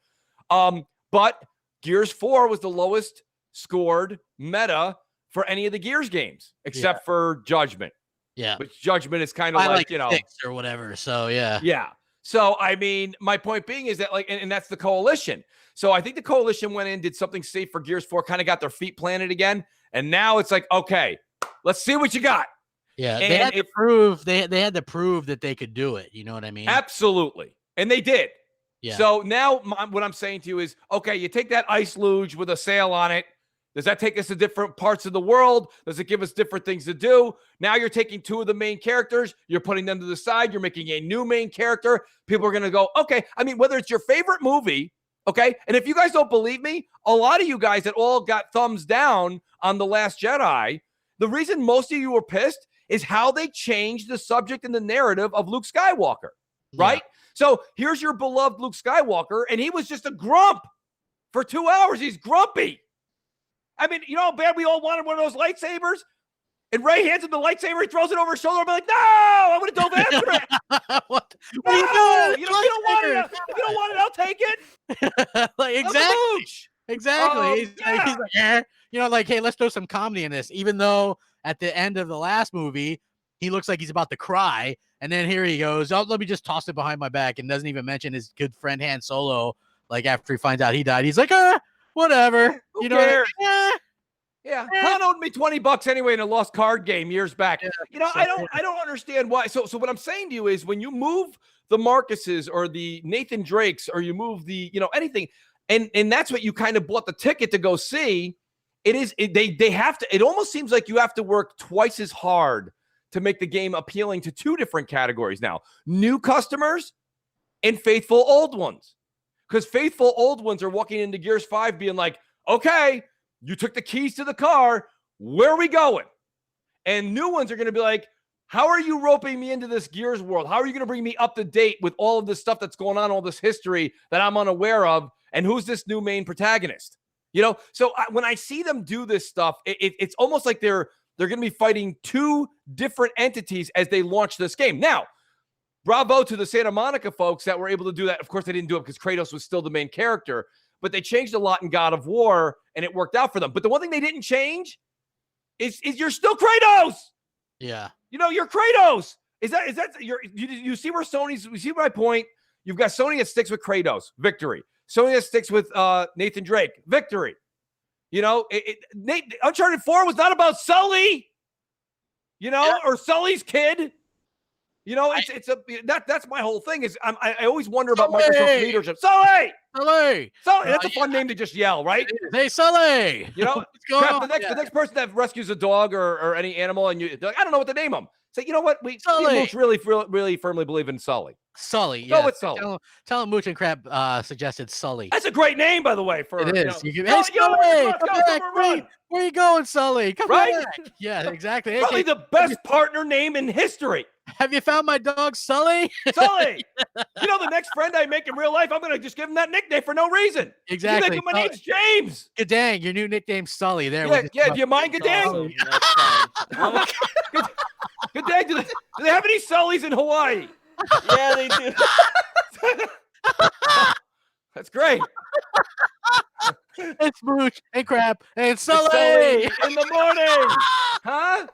But Gears 4 was the lowest scored meta for any of the Gears games, except for Judgment. Yeah. Which Judgment is kind of like 6 or whatever. So yeah. Yeah. So I mean, my point being is that and that's the Coalition. So I think the Coalition went in, did something safe for Gears 4, kind of got their feet planted again. And now it's like, okay, let's see what you got. Yeah. They had to prove that they could do it. You know what I mean? Absolutely. And they did. Yeah. So now what I'm saying to you is, okay, you take that ice luge with a sail on it. Does that take us to different parts of the world? Does it give us different things to do? Now you're taking 2 of the main characters. You're putting them to the side. You're making a new main character. People are going to go, okay. I mean, whether it's your favorite movie, okay? And if you guys don't believe me, a lot of you guys that all got thumbs down on The Last Jedi, the reason most of you were pissed is how they changed the subject and the narrative of Luke Skywalker, right? Yeah. So here's your beloved Luke Skywalker, and he was just a grump for 2 hours. He's grumpy. I mean, you know how bad we all wanted one of those lightsabers? And Ray hands him the lightsaber, he throws it over his shoulder. I'm like, no, I would have dove after it. What are you doing? You don't want it. If you don't want it, I'll take it. Like, exactly. Exactly. He's like, like, hey, let's throw some comedy in this. Even though at the end of the last movie, he looks like he's about to cry. And then here he goes, oh, let me just toss it behind my back, and doesn't even mention his good friend Han Solo. Like, after he finds out he died, he's like, whatever. Who you know cares? What I mean? Yeah, Han owed me $20 anyway in a lost card game years back. Yeah, I don't understand why. So what I'm saying to you is when you move the Marcuses or the Nathan Drakes or you move the, anything, and that's what you kind of bought the ticket to go see. They have to. It almost seems like you have to work twice as hard to make the game appealing to 2 different categories now: new customers and faithful old ones. Because faithful old ones are walking into Gears 5 being like, okay, you took the keys to the car. Where are we going? And new ones are going to be like, how are you roping me into this Gears world? How are you going to bring me up to date with all of this stuff that's going on, all this history that I'm unaware of? And who's this new main protagonist? You know, so when I see them do this stuff, it's almost like they're going to be fighting two different entities as they launch this game. Now, bravo to the Santa Monica folks that were able to do that. Of course, they didn't do it because Kratos was still the main character, but they changed a lot in God of War, and it worked out for them. But the one thing they didn't change is you're still Kratos. Yeah. You know, you're Kratos. You see where you see my point? You've got Sony that sticks with Kratos, victory. Sony that sticks with Nathan Drake, victory. You know, Uncharted 4 was not about Sully, you know, or Sully's kid. You know, that's my whole thing is I always wonder about Microsoft leadership. Sully! That's a fun name to just yell, right? Hey, Sully! You know, the next person that rescues a dog or any animal, and they're like, I don't know what to name them. Say, you know what? We Mooch really firmly believe in Sully. Sully, go with Sully. Tell him Mooch and Crap suggested Sully. That's a great name, by the way. For it is. You know, hey, Sully, come back. Where are you going, Sully? Come back. Yeah, exactly. Probably the best partner name in history. Have you found my dog, Sully? Sully. You know, the next friend I make in real life, I'm going to just give him that nickname for no reason. Exactly. My name's James. Gadang, your new nickname's Sully. There. Yeah. Do you mind, Gadang? Gadang, do they have any Sullys in Hawaii? Yeah, they do. That's great. It's Mooch and Crap and Sully in the morning. Huh?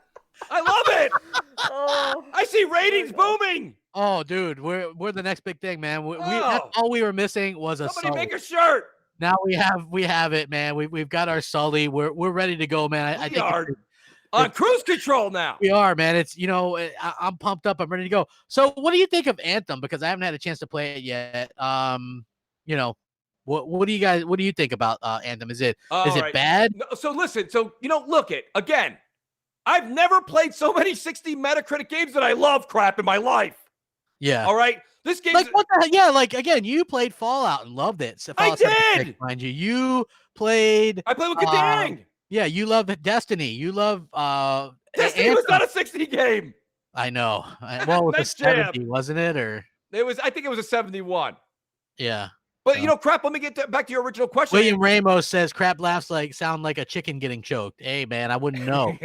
I love it. Oh, I see ratings booming. Oh, dude, we're the next big thing, man. That's all we were missing was a Somebody Sully. make a shirt. Now we have it, man. We've got our Sully. We're ready to go, man. I think are on cruise control now. We are, man. It's I'm pumped up. I'm ready to go. So, what do you think of Anthem? Because I haven't had a chance to play it yet. You know, what do you think about Anthem? Is it bad? No, so listen. So look it again. I've never played so many 60 Metacritic games that I love Crap in my life. Yeah. All right. This game. Like what the hell? Yeah. Like again, you played Fallout and loved it. So I did. Mind you, played. I played with Gadang. Yeah, you love Destiny. You love Destiny was not a 60 game. I know. Well, it was a 70, wasn't it? Or I think it was a 71. Yeah. But Crap, let me get back to your original question. William Ramos says Crap laughs sound like a chicken getting choked. Hey man, I wouldn't know.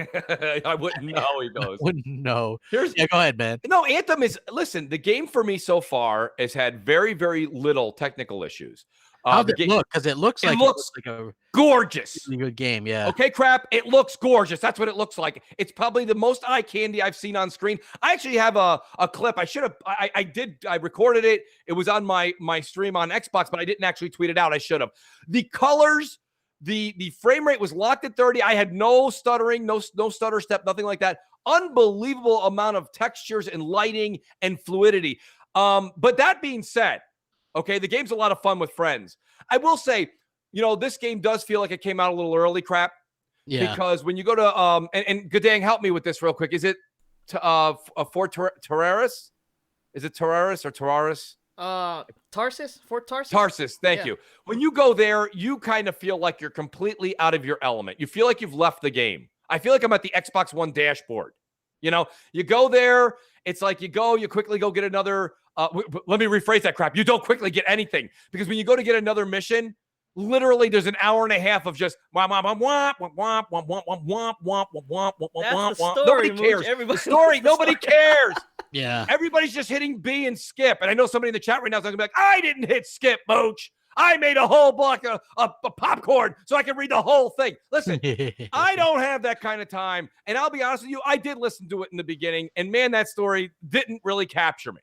I wouldn't know, he goes. I wouldn't know. Go ahead, man. No, Anthem listen, the game for me so far has had very, very little technical issues. How's it look? Because it looks like a gorgeous. Really good game, yeah. Okay, Crap. It looks gorgeous. That's what it looks like. It's probably the most eye candy I've seen on screen. I actually have a clip. I recorded it. It was on my stream on Xbox, but I didn't actually tweet it out. I should have. The colors, the frame rate was locked at 30. I had no stuttering, no stutter step, nothing like that. Unbelievable amount of textures and lighting and fluidity. But that being said, okay, the game's a lot of fun with friends. I will say, this game does feel like it came out a little early, Crap. Yeah. Because when you go to and Gadang, help me with this real quick. Is it Fort Terraris? Is it Terraris or Terraris? Tarsus? Fort Tarsus? Tarsus, thank you. When you go there, you kind of feel like you're completely out of your element. You feel like you've left the game. I feel like I'm at the Xbox One dashboard. You go there, it's like you quickly go get another. Let me rephrase that, Crap. You don't quickly get anything because when you go to get another mission, literally there's an hour and a half of just womp womp womp womp womp womp womp womp womp womp womp womp. Nobody cares. The story, nobody cares. Yeah. Everybody's just hitting B and skip. And I know somebody in the chat right now is going to be like, I didn't hit skip, Mooch. I made a whole block of popcorn so I can read the whole thing. Listen, I don't have that kind of time. And I'll be honest with you, I did listen to it in the beginning. And man, that story didn't really capture me.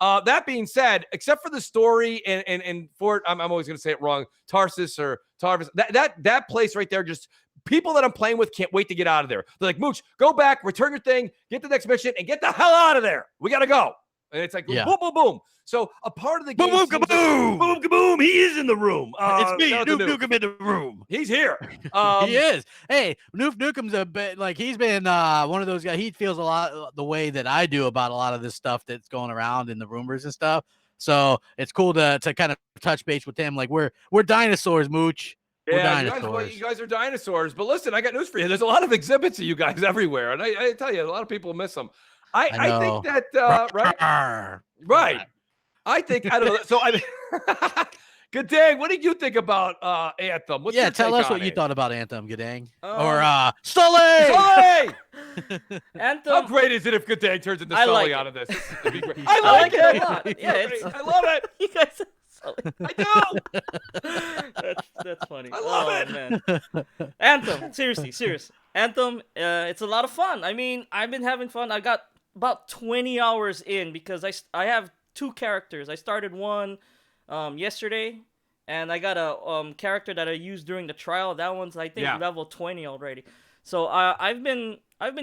That being said, except for the story and Fort, I'm always going to say it wrong, Tarsus or Tarvis, that place right there, just people that I'm playing with can't wait to get out of there. They're like, Mooch, go back, return your thing, get the next mission, and get the hell out of there. We got to go. And it's like, boom, boom, boom. So a part of the game. Boom, boom, kaboom. Boom, kaboom. He is in the room. It's me, Noof Nukem in the room. He's here. He is. Hey, Noof Nukem's a bit like he's been one of those guys. He feels a lot the way that I do about a lot of this stuff that's going around in the rumors and stuff. So it's cool to kind of touch base with him. Like we're dinosaurs, Mooch. Yeah, you guys are dinosaurs. But listen, I got news for you. There's a lot of exhibits of you guys everywhere. And I tell you, a lot of people miss them. I think that, right? I think, I don't know. So Good dang. What did you think about Anthem? What's your tell take us on what you it? thought about Anthem, Gadang. Um, Or Sully! Sully! Anthem. How great is it if Good Dang turns into I Sully like out it. of this? It'd be great. I I like like it a it. lot. Yeah, it's I love it. you guys. I do. That's funny. I love it. Man. Anthem, serious. Anthem, it's a lot of fun. I mean, I've been having fun. I got about 20 hours in because I have 2 characters. I started one yesterday, and I got a character that I used during the trial. That one's I think level 20 already. So I've been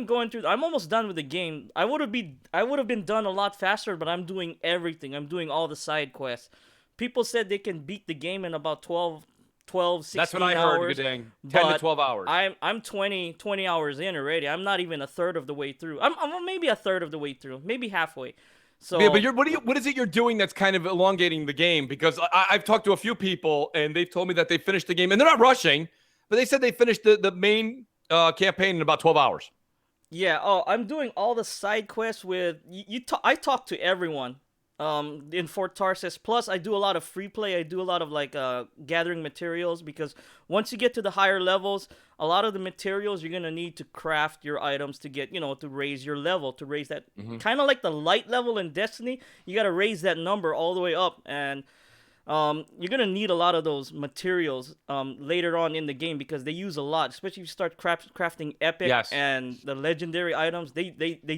going through. I'm almost done with the game. I would have been done a lot faster, but I'm doing everything. I'm doing all the side quests. People said they can beat the game in about 12, 16 That's what I hours. heard, Good Dang. 10 to 12 hours. I'm 20 hours in already. I'm not even a third of the way through. I'm maybe a third of the way through, maybe halfway. So yeah, but what is it you're doing that's kind of elongating the game? Because I've talked to a few people and they've told me that they finished the game and they're not rushing, but they said they finished the main campaign in about 12 hours. Yeah. Oh, I'm doing all the side quests with I talk to everyone. In Fort Tarsis. Plus, I do a lot of free play. I do a lot of gathering materials because once you get to the higher levels, a lot of the materials you're gonna need to craft your items to get, to raise your level, to raise that kind of like the light level in Destiny. You gotta raise that number all the way up, and you're gonna need a lot of those materials later on in the game because they use a lot, especially if you start crafting epic and the legendary items. They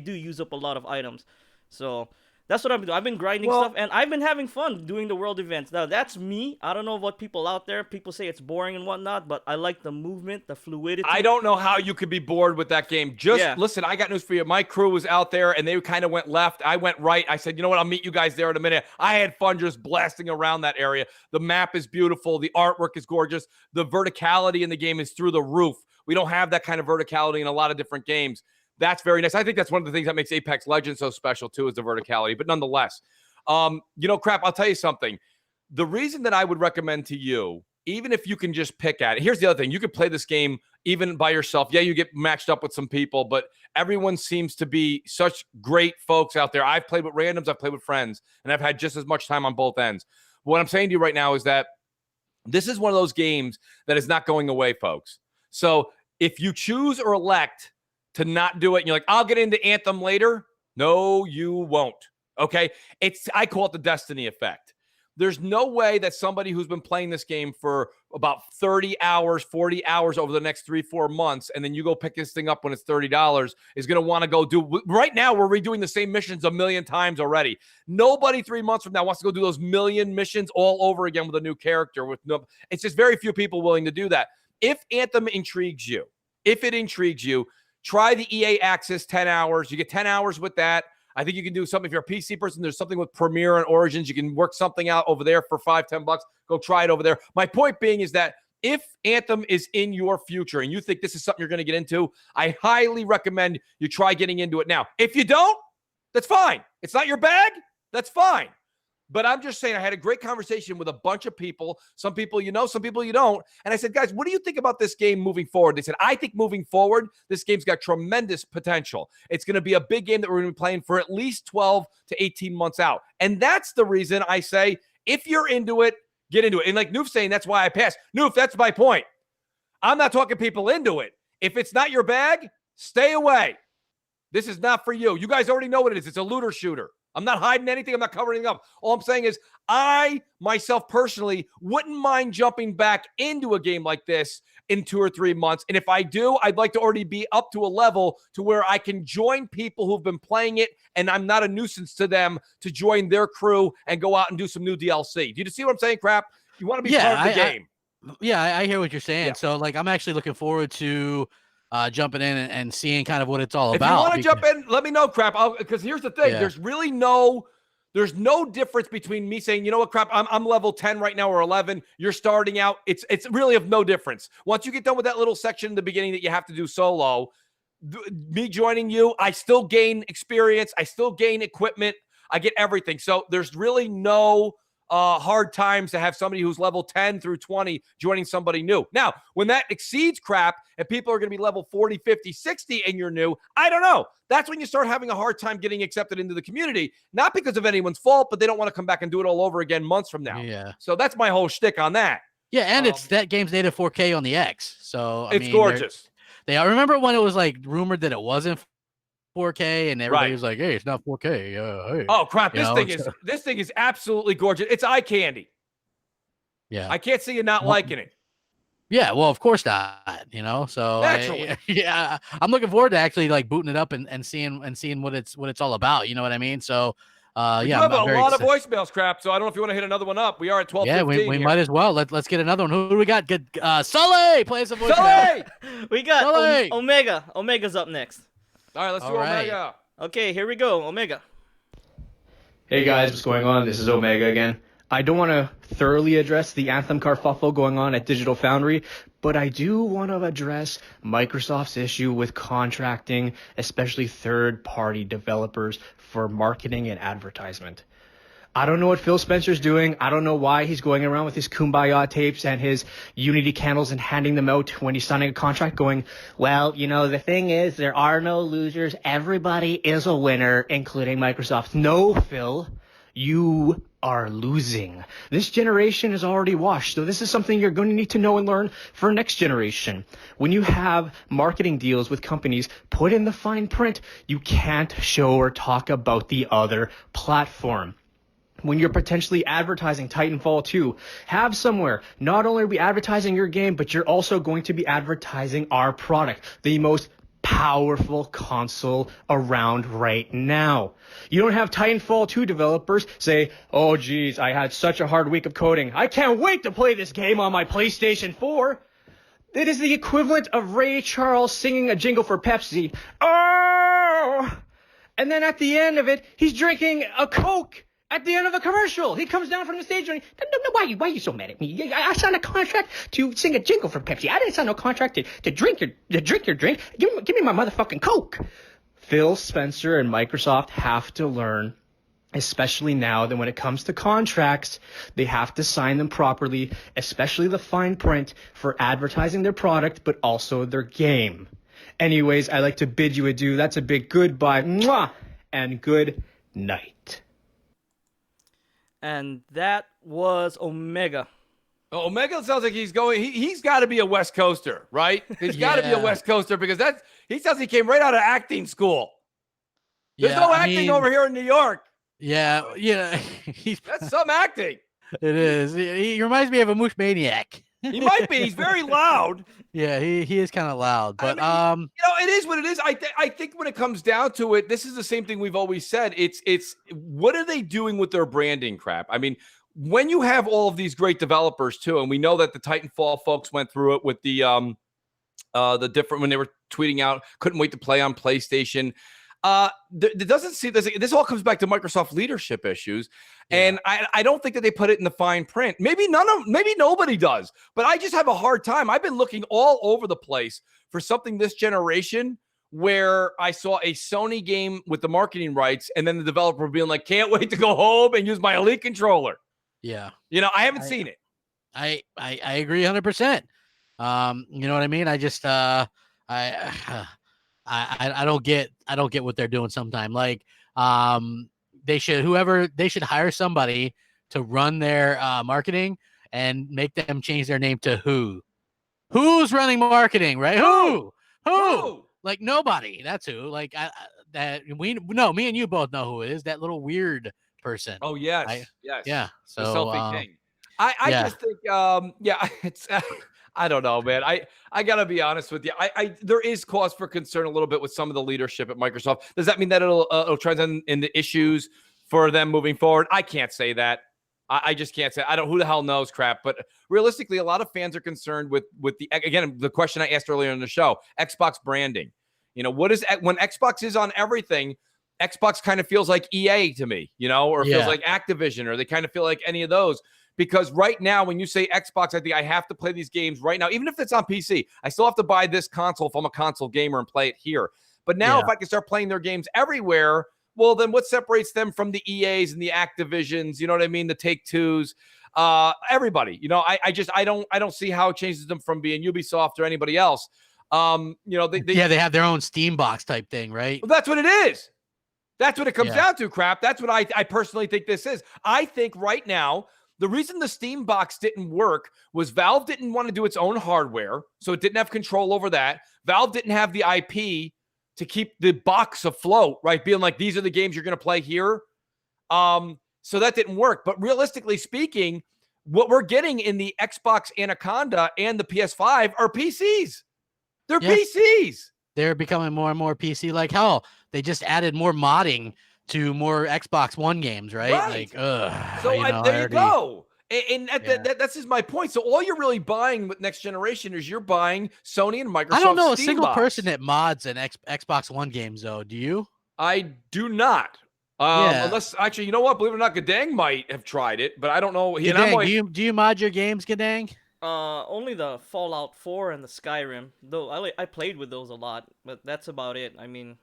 do use up a lot of items, so. That's what I've been doing. I've been grinding stuff, and I've been having fun doing the world events. Now, that's me. I don't know what people out there, people say it's boring and whatnot, but I like the movement, the fluidity. I don't know how you could be bored with that game. Listen, I got news for you. My crew was out there, and they kind of went left. I went right. I said, you know what? I'll meet you guys there in a minute. I had fun just blasting around that area. The map is beautiful. The artwork is gorgeous. The verticality in the game is through the roof. We don't have that kind of verticality in a lot of different games. That's very nice. I think that's one of the things that makes Apex Legends so special, too, is the verticality. But nonetheless, Crap, I'll tell you something. The reason that I would recommend to you, even if you can just pick at it, here's the other thing. You could play this game even by yourself. Yeah, you get matched up with some people, but everyone seems to be such great folks out there. I've played with randoms. I've played with friends, and I've had just as much time on both ends. What I'm saying to you right now is that this is one of those games that is not going away, folks. So if you choose or elect to not do it, and you're like, I'll get into Anthem later. No, you won't. Okay? I call it the Destiny effect. There's no way that somebody who's been playing this game for about 30 hours, 40 hours over the next 3-4 months, and then you go pick this thing up when it's $30, is going to want to go do. Right now, we're redoing the same missions a million times already. Nobody 3 months from now wants to go do those million missions all over again with a new character. It's just very few people willing to do that. If Anthem intrigues you, try the EA Access 10 hours. You get 10 hours with that. I think you can do something. If you're a PC person, there's something with Premiere and Origins. You can work something out over there for $5-10. Go try it over there. My point being is that if Anthem is in your future and you think this is something you're going to get into, I highly recommend you try getting into it now. If you don't, that's fine. It's not your bag. That's fine. But I'm just saying, I had a great conversation with a bunch of people. Some people you know, some people you don't. And I said, guys, what do you think about this game moving forward? They said, I think moving forward, this game's got tremendous potential. It's going to be a big game that we're going to be playing for at least 12 to 18 months out. And that's the reason I say, if you're into it, get into it. And like Noof's saying, that's why I passed. Noof, that's my point. I'm not talking people into it. If it's not your bag, stay away. This is not for you. You guys already know what it is. It's a looter shooter. I'm not hiding anything. I'm not covering anything up. All I'm saying is I, myself personally, wouldn't mind jumping back into a game like this in 2 or 3 months. And if I do, I'd like to already be up to a level to where I can join people who've been playing it and I'm not a nuisance to them to join their crew and go out and do some new DLC. Do you see what I'm saying, Crap? You want to be part of the game. I hear what you're saying. Yeah. So, I'm actually looking forward to jumping in and seeing kind of what it's all about. If you want to jump in, let me know, Crap. Because here's the thing: there's really no difference between me saying, you know what, Crap, I'm level 10 right now or 11. You're starting out. It's really of no difference. Once you get done with that little section in the beginning that you have to do solo, me joining you, I still gain experience. I still gain equipment. I get everything. So there's really no hard times to have somebody who's level 10 through 20 joining somebody new. Now, when that exceeds crap and people are going to be level 40, 50, 60 and you're new, I don't know. That's when you start having a hard time getting accepted into the community, not because of anyone's fault, but they don't want to come back and do it all over again months from now. Yeah. So that's my whole shtick on that. Yeah, and it's that game's native 4K on the X. So I it's mean, gorgeous. I remember when it was like rumored that it wasn't 4K and everybody was like, "Hey, it's not 4K." Hey. Oh crap! This thing is absolutely gorgeous. It's eye candy. Yeah, I can't see you not liking it. Yeah, well, of course not. So I'm looking forward to actually like booting it up and seeing what it's all about. You know what I mean? So we have a lot of voicemails, crap. So I don't know if you want to hit another one up. We are at 12:15. Yeah, we might as well. Let's get another one. Who do we got? Good, Sully, play some voicemail. Sully! We got Sully! Omega. Omega's up next. All right, let's do Omega. Okay, here we go. Omega. Hey guys, what's going on? This is Omega again. I don't want to thoroughly address the Anthem kerfuffle going on at Digital Foundry, but I do want to address Microsoft's issue with contracting, especially third-party developers for marketing and advertisement. I don't know what Phil Spencer's doing. I don't know why he's going around with his Kumbaya tapes and his Unity candles and handing them out when he's signing a contract going, well, the thing is there are no losers. Everybody is a winner, including Microsoft. No, Phil, you are losing. This generation is already washed, so this is something you're going to need to know and learn for next generation. When you have marketing deals with companies, put in the fine print. You can't show or talk about the other platform. When you're potentially advertising Titanfall 2, have somewhere, not only are we advertising your game, but you're also going to be advertising our product, the most powerful console around right now. You don't have Titanfall 2 developers say, oh geez, I had such a hard week of coding. I can't wait to play this game on my PlayStation 4. It is the equivalent of Ray Charles singing a jingle for Pepsi. Oh! And then at the end of it, he's drinking a Coke. At the end of a commercial, he comes down from the stage and why are you so mad at me? I signed a contract to sing a jingle for Pepsi. I didn't sign no contract to drink your drink. Give me my motherfucking Coke. Phil Spencer and Microsoft have to learn, especially now that when it comes to contracts, they have to sign them properly, especially the fine print for advertising their product, but also their game. Anyways, I'd like to bid you adieu. That's a big goodbye. Mwah! And good night. And that was Omega. Omega sounds like he's going. He's got to be a West Coaster, right? He's got to be a West Coaster because he sounds like he came right out of acting school. There's no acting over here in New York. Yeah, that's some acting. It is. He reminds me of a Mooch maniac. He might be. He's very loud. Yeah, he is kind of loud, but it is what it is. I think when it comes down to it, this is the same thing we've always said. It's what are they doing with their branding crap? I mean, when you have all of these great developers too, and we know that the Titanfall folks went through it with the different when they were tweeting out, couldn't wait to play on PlayStation. It doesn't see this all comes back to Microsoft leadership issues. And I don't think that they put it in the fine print. Maybe nobody does, but I just have a hard time. I've been looking all over the place for something this generation where I saw a Sony game with the marketing rights and then the developer being like, can't wait to go home and use my Elite controller. Yeah. I haven't seen it. I agree 100%. You know what I mean? I just, I don't get what they're doing sometimes. Like, they should hire somebody to run their marketing and make them change their name to who's running marketing, right? Who? Like nobody. That's who. Like me and you both know who it is. That little weird person. Oh yes. Yes. Yeah. So the selfie king. I just think it's I don't know, man. I gotta be honest with you. There is cause for concern a little bit with some of the leadership at Microsoft. Does that mean that it'll transcend into issues for them moving forward? I can't say that. I just can't say. I don't. Who the hell knows, crap. But realistically, a lot of fans are concerned with the question I asked earlier in the show: Xbox branding. What is when Xbox is on everything? Xbox kind of feels like EA to me, or feels like Activision, or they kind of feel like any of those. Because right now, when you say Xbox, I think I have to play these games right now. Even if it's on PC, I still have to buy this console if I'm a console gamer and play it here. But now if I can start playing their games everywhere, Well, then what separates them from the EAs and the Activisions? You know what I mean? The Take-Twos, everybody. You know, I don't see how it changes them from being Ubisoft or anybody else. You know, they have their own Steam box type thing, right? Well, that's what it is. That's what it comes down to, Crap. That's what I personally think this is. I think right now, the reason the Steam box didn't work was Valve didn't want to do its own hardware, so it didn't have control over that. Valve didn't have the IP to keep the box afloat, right? Being like, these are the games you're going to play here. So that didn't work. But realistically speaking, what we're getting in the Xbox Anaconda and the PS5 are PCs. They're PCs. They're becoming more and more PC. Like, hell, they just added more modding to more Xbox One games, right? Like, so there you go. And that's just my point. So all you're really buying with next generation is you're buying Sony and Microsoft. I don't know Steam a single box. person that mods an Xbox One games, though. Do you? I do not. Unless, actually, you know what? Believe it or not, Gadang might have tried it, but I don't know. Gadang, do you mod your games, Gadang? Only the Fallout 4 and the Skyrim. Though I played with those a lot, but that's about it. I mean,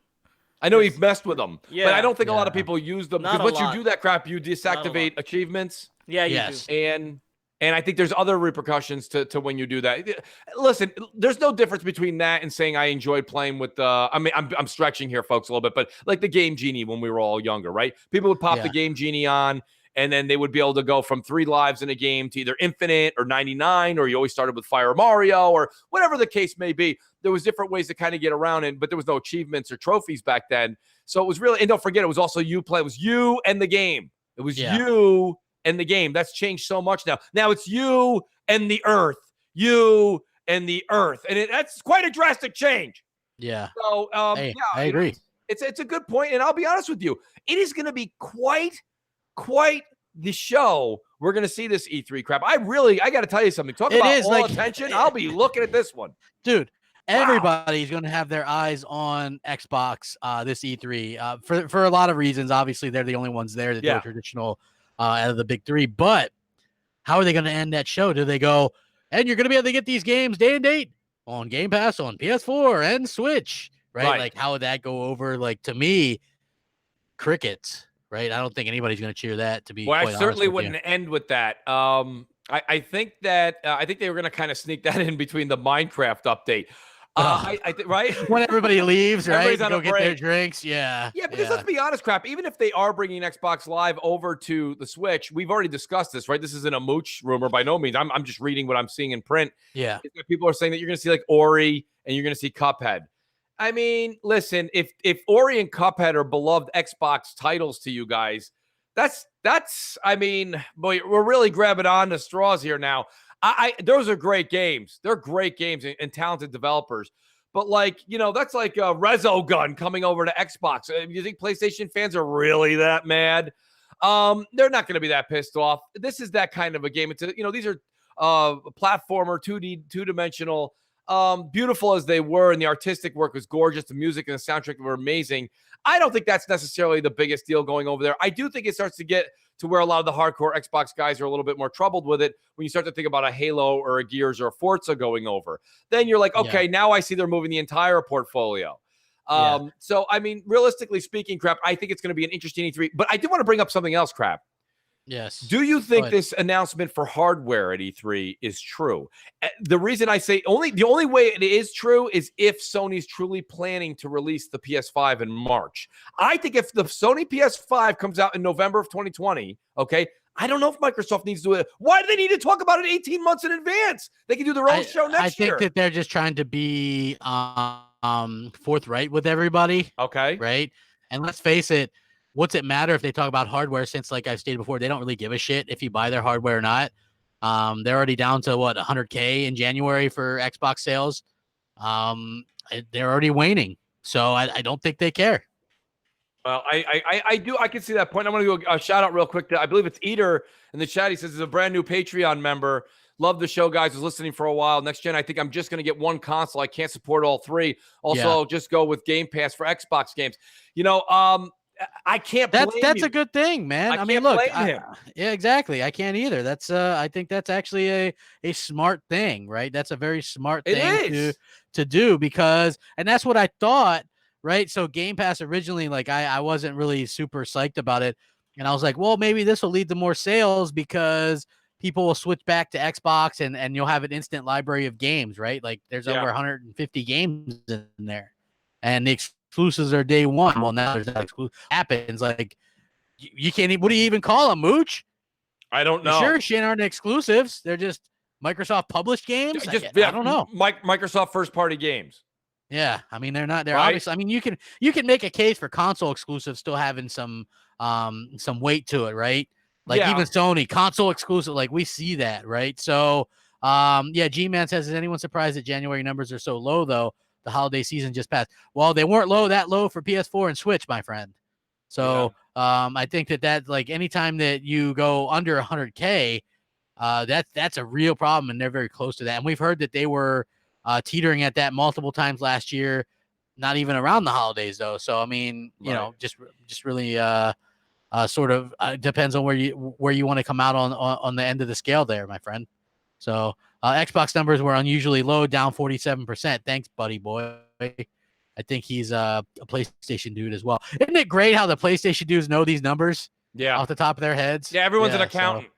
I know you've messed with them, yeah, but I don't think a lot of people use them. Because once you do that crap, you deactivate achievements. Yeah, you do. And I think there's other repercussions to when you do that. Listen, there's no difference between that and saying I enjoyed playing with I mean, I'm stretching here, folks, a little bit, but like the Game Genie when we were all younger, right? People would pop the Game Genie on, and then they would be able to go from 3 lives in a game to either infinite or 99, or you always started with Fire Mario or whatever the case may be. There was different ways to kind of get around it, but there was no achievements or trophies back then. So it was really, and don't forget, it was also it was you and the game. It was you and the game. That's changed so much now. Now it's you and the earth. You and the earth. And that's quite a drastic change. Yeah. So, I agree. It's a good point, and I'll be honest with you. It is going to be quite the show we're going to see this E3 crap. I got to tell you something. Talk about all attention. I'll be looking at this one. Dude, everybody's going to have their eyes on Xbox this E3 for a lot of reasons. Obviously, they're the only ones there that do traditional out of the big 3. But how are they going to end that show? Do they go, and you're going to be able to get these games day and date on Game Pass on PS4 and Switch, right? Like, how would that go over? Like, to me, crickets. Right, I don't think anybody's going to cheer that. To be I certainly wouldn't end with that. I think that they were going to kind of sneak that in between the Minecraft update. Right when everybody leaves, right? Everybody's on go a get break. Their drinks. Yeah, because let's be honest, crap. Even if they are bringing Xbox Live over to the Switch, we've already discussed this, right? This isn't a Mooch rumor by no means. I'm just reading what I'm seeing in print. Yeah, people are saying that you're going to see like Ori and you're going to see Cuphead. I mean, listen, if Ori and Cuphead are beloved Xbox titles to you guys, that's I mean, boy, we're really grabbing on to straws here now. Those are great games. They're great games and talented developers. But like, you know, that's like a Resogun coming over to Xbox. You think PlayStation fans are really that mad? They're not going to be that pissed off. This is that kind of a game. It's these are platformer, 2D, two-dimensional. Beautiful as they were, and the artistic work was gorgeous. The music and the soundtrack were amazing. I don't think that's necessarily the biggest deal going over there. I do think it starts to get to where a lot of the hardcore Xbox guys are a little bit more troubled with it when you start to think about a Halo or a Gears or a Forza going over. Then you're like, okay, now I see they're moving the entire portfolio. So, I mean, realistically speaking, crap, I think it's going to be an interesting E3. But I do want to bring up something else, crap. Yes. Do you think this announcement for hardware at E3 is true? The reason I say the only way it is true is if Sony's truly planning to release the PS5 in March. I think if the Sony PS5 comes out in November of 2020, okay, I don't know if Microsoft needs to do it. Why do they need to talk about it 18 months in advance? They can do their own show next year. I think that they're just trying to be forthright with everybody. Okay. Right? And let's face it, what's it matter if they talk about hardware, since, like I've stated before, they don't really give a shit if you buy their hardware or not. They're already down to, what, 100K in January for Xbox sales. They're already waning. So I don't think they care. Well, I can see that point. I'm going to go a shout out real quick to, I believe it's Eater in the chat. He says he's a brand new Patreon member. Love the show, guys. Was listening for a while. Next gen, I think I'm just going to get one console. I can't support all 3. Also, just go with Game Pass for Xbox games. You know, I can't blame that's a good thing, man. I mean, look, yeah, exactly. I can't either. That's I think that's actually a smart thing, right? That's a very smart thing to do, because, and that's what I thought, right? So Game Pass originally, like I wasn't really super psyched about it. And I was like, well, maybe this will lead to more sales because people will switch back to Xbox and you'll have an instant library of games, right? Like there's over 150 games in there. And the exclusives are day one. Well, now there's not exclusive. Happens like you can't even, what do you even call them, Mooch? I don't know. Sure, shit aren't exclusives. They're just Microsoft published games. I don't know. Microsoft first party games. Yeah, I mean they're not. They're Right? obviously. I mean you can make a case for console exclusives still having some weight to it, right? Like even Sony console exclusive. Like we see that, right? So yeah, G-Man says, is anyone surprised that January numbers are so low though? The holiday season just passed. Well, they weren't that low for PS4 and Switch, my friend. So I think that like anytime that you go under 100K, that's a real problem, and they're very close to that. And we've heard that they were teetering at that multiple times last year, not even around the holidays though. So I mean, you know, just really sort of depends on where you want to come out on the end of the scale there, my friend. So Xbox numbers were unusually low, down 47%. Thanks, buddy boy. I think he's a PlayStation dude as well. Isn't it great how the PlayStation dudes know these numbers? Yeah, off the top of their heads. Yeah, everyone's an accountant.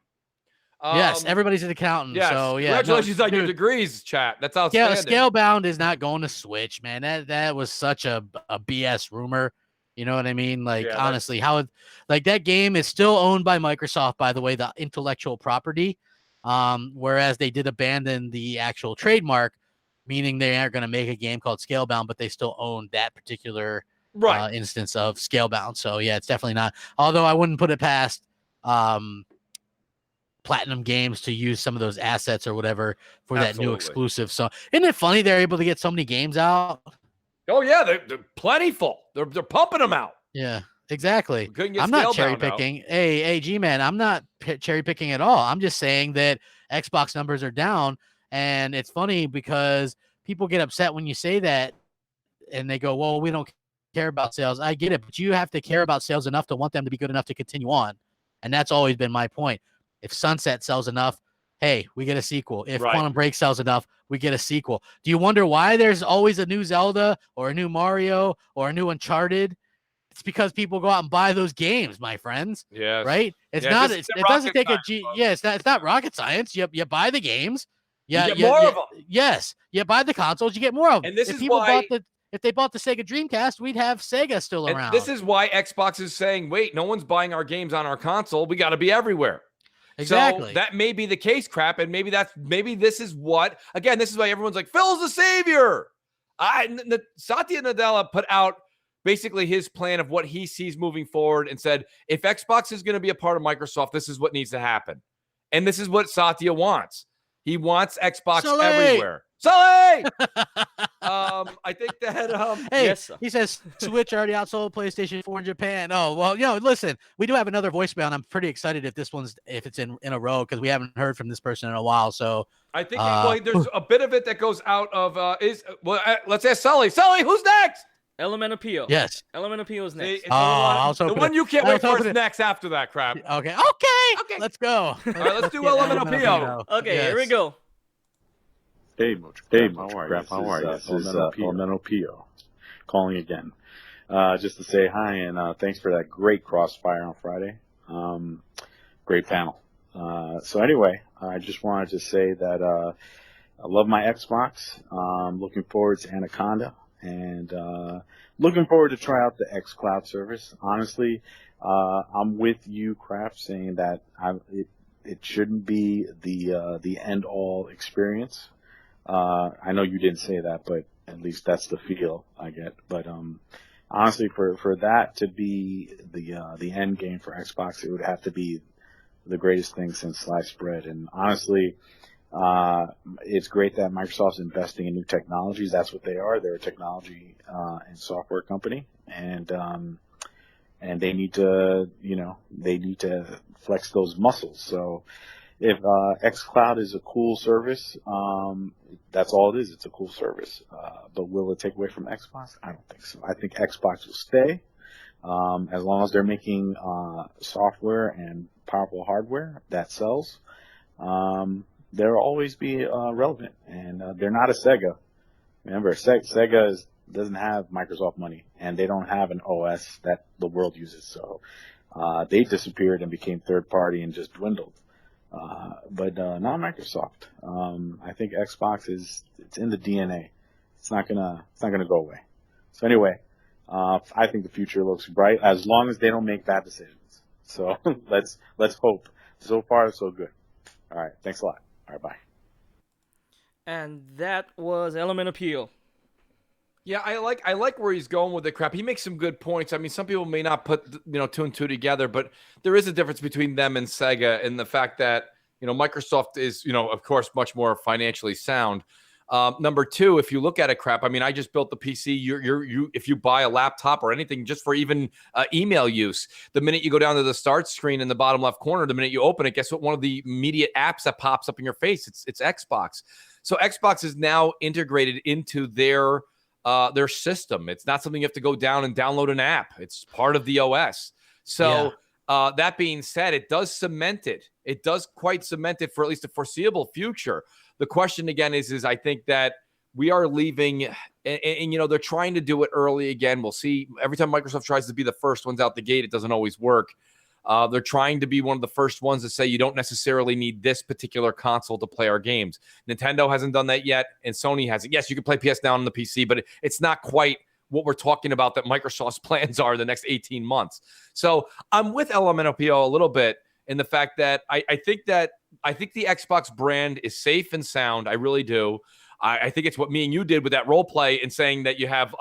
Yes, everybody's an accountant. Yes. So yeah, congratulations on your degrees, chat. That's outstanding. Yeah, Scalebound is not going to Switch, man. That was such a BS rumor. You know what I mean? Like honestly, how like that game is still owned by Microsoft, by the way, the intellectual property. Whereas they did abandon the actual trademark, meaning they aren't going to make a game called Scalebound, but they still own that particular instance of Scalebound. So yeah, it's definitely not. Although I wouldn't put it past Platinum Games to use some of those assets or whatever for that new exclusive. So isn't it funny they're able to get so many games out? Oh yeah, they're plentiful. They're pumping them out. Yeah, exactly. I'm not cherry picking. Hey, G-Man, I'm not cherry picking at all. I'm just saying that Xbox numbers are down, and it's funny because people get upset when you say that, and they go, "Well, we don't care about sales." I get it, but you have to care about sales enough to want them to be good enough to continue on, and that's always been my point. If Sunset sells enough, hey, we get a sequel. If Quantum Break sells enough, we get a sequel. Do you wonder why there's always a new Zelda or a new Mario or a new Uncharted? It's because people go out and buy those games, my friends. Yes. Right? It's not. It doesn't take it's not rocket science. You buy the games. You get more of them. Yes. You buy the consoles, you get more of them. And this is why if they bought the Sega Dreamcast, we'd have Sega still around. This is why Xbox is saying, wait, no one's buying our games on our console. We got to be everywhere. Exactly. So that may be the case, Crap, and maybe this is what, again, this is why everyone's like, Phil's the savior. Satya Nadella put out basically his plan of what he sees moving forward and said, if Xbox is going to be a part of Microsoft, this is what needs to happen. And this is what Satya wants. He wants Xbox everywhere. Sully! I think that hey, yes, he says Switch already outsold PlayStation 4 in Japan. Oh, well, listen, we do have another voicemail, and I'm pretty excited if it's in a row because we haven't heard from this person in a while. So I think there's a bit of it that goes out of let's ask Sully. Sully, who's next? Elemental Pio. Yes. Elemental Pio is next. The one you can't wait for is next after that, Crap. Okay. Let's go. All right, let's do Elemental Pio. Okay, here we go. Hey, Mooch. Hey, Mooch. How are you? This is Elemental Pio calling again. Just to say hi and thanks for that great crossfire on Friday. Great panel. So anyway, I just wanted to say that I love my Xbox. Looking forward to Anaconda and looking forward to try out the xCloud service. Honestly, I'm with you, Kraft, saying that it shouldn't be the end-all experience. I know you didn't say that, but at least that's the feel I get. But honestly, for that to be the end game for Xbox, it would have to be the greatest thing since sliced bread. And honestly, it's great that Microsoft's investing in new technologies. That's what they are. They're a technology and software company, and they need to flex those muscles. So if xCloud is a cool service, that's all it is. It's a cool service. But will it take away from Xbox? I don't think so. I think Xbox will stay as long as they're making software and powerful hardware that sells. They'll always be relevant, and they're not a Sega. Remember, Sega is doesn't have Microsoft money, and they don't have an OS that the world uses. So they disappeared and became third party and just dwindled. But not Microsoft. I think Xbox it's in the DNA. It's not gonna go away. So anyway, I think the future looks bright as long as they don't make bad decisions. So let's hope. So far, so good. All right, thanks a lot. All right, bye. And that was Element Appeal. Yeah, I like where he's going with the crap. He makes some good points. I mean, some people may not put two and two together, but there is a difference between them and Sega in the fact that Microsoft is of course much more financially sound. Number two, if you look at it, crap. I mean, I just built the PC. You if you buy a laptop or anything just for even email use, the minute you go down to the start screen in the bottom left corner, the minute you open it, guess what? One of the immediate apps that pops up in your face, it's Xbox. So Xbox is now integrated into their system. It's not something you have to go down and download an app. It's part of the OS. So that being said, it does cement it. It does quite cement it for at least a foreseeable future. The question again is I think that we are leaving, and they're trying to do it early again. We'll see. Every time Microsoft tries to be the first ones out the gate, it doesn't always work. They're trying to be one of the first ones to say you don't necessarily need this particular console to play our games. Nintendo hasn't done that yet, and Sony hasn't. Yes, you can play PS Now on the PC, but it's not quite what we're talking about that Microsoft's plans are the next 18 months. So I'm with LMNOPO a little bit in the fact that I think the Xbox brand is safe and sound. I really do. I think it's what me and you did with that role play and saying that you have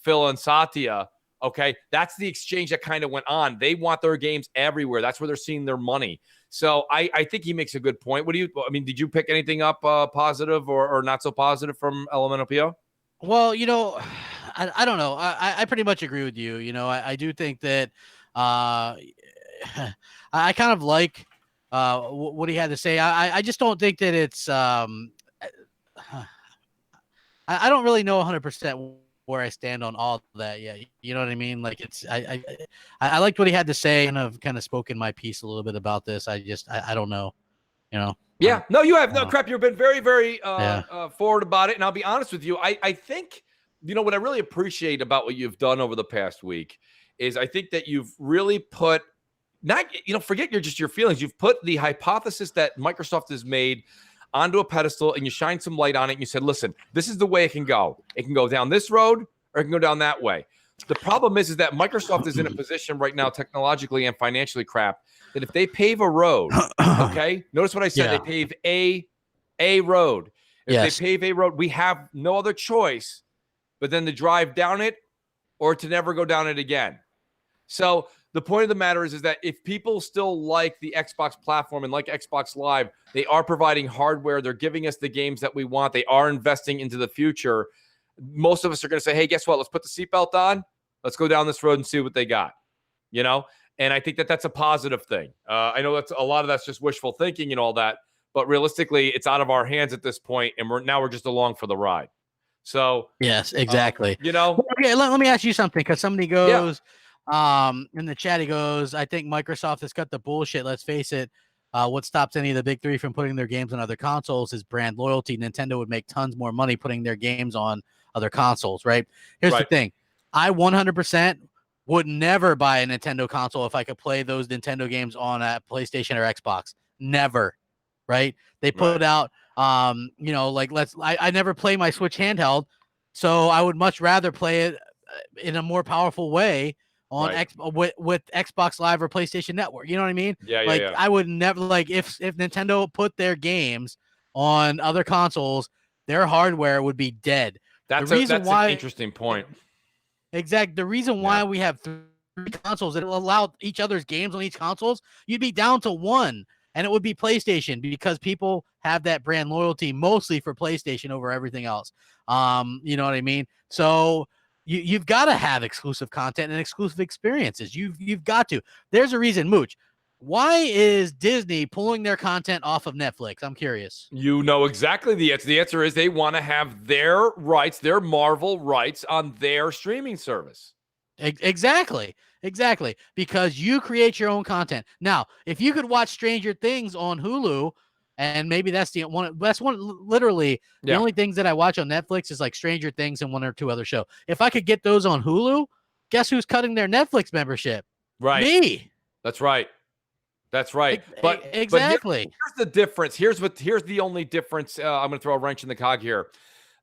Phil and Satya. Okay, that's the exchange that kind of went on. They want their games everywhere. That's where they're seeing their money. So I think he makes a good point. Did you pick anything up positive or not so positive from LMNOPO? Well, I don't know. I pretty much agree with you. I do think that I kind of like what he had to say. I just don't think that it's I don't really know 100% where I stand on all that yet. You know what I mean? Like I liked what he had to say and I've kind of spoken my piece a little bit about this. I don't know, Yeah, no, you have no crap. You've been very, very forward about it. And I'll be honest with you. I think, what I really appreciate about what you've done over the past week is I think that you've really put forget your feelings. You've put the hypothesis that Microsoft has made onto a pedestal and you shine some light on it and you said, listen, this is the way it can go. It can go down this road or it can go down that way. The problem is that Microsoft is in a position right now, technologically and financially, crap, that if they pave a road, okay, notice what I said, they pave a road. If they pave a road, we have no other choice but then to drive down it or to never go down it again. So the point of the matter is that if people still like the Xbox platform and like Xbox Live, they are providing hardware. They're giving us the games that we want. They are investing into the future. Most of us are going to say, hey, guess what? Let's put the seatbelt on. Let's go down this road and see what they got, And I think that that's a positive thing. I know that's a lot of that's just wishful thinking and all that, but realistically, it's out of our hands at this point, and we're just along for the ride. So yes, exactly. Okay, let me ask you something, because somebody goes in the chat, he goes, I think Microsoft has cut the bullshit. Let's face it. What stops any of the big three from putting their games on other consoles is brand loyalty. Nintendo would make tons more money putting their games on other consoles, right? Here's the thing. I 100% would never buy a Nintendo console if I could play those Nintendo games on a PlayStation or Xbox. Never, right? They put out, I never play my Switch handheld, so I would much rather play it in a more powerful way on with Xbox Live or PlayStation Network. You know what I mean? Yeah. I would never, if Nintendo put their games on other consoles, their hardware would be dead. That's an interesting point. Exactly. The reason why we have 3 consoles that allow each other's games on each consoles, you'd be down to 1, and it would be PlayStation, because people have that brand loyalty mostly for PlayStation over everything else. You know what I mean? So you've got to have exclusive content and exclusive experiences. You've got to. There's a reason, Mooch. Why is Disney pulling their content off of Netflix? I'm curious. You know exactly the answer. The answer is they want to have their rights, their Marvel rights on their streaming service. Exactly. Because you create your own content. Now, if you could watch Stranger Things on Hulu, And maybe that's the one. That's one. Literally, the only things that I watch on Netflix is like Stranger Things and one or two other shows. If I could get those on Hulu, guess who's cutting their Netflix membership? Right. Me. That's right. That's right. But exactly. But here's the difference. Here's the only difference. I'm going to throw a wrench in the cog here.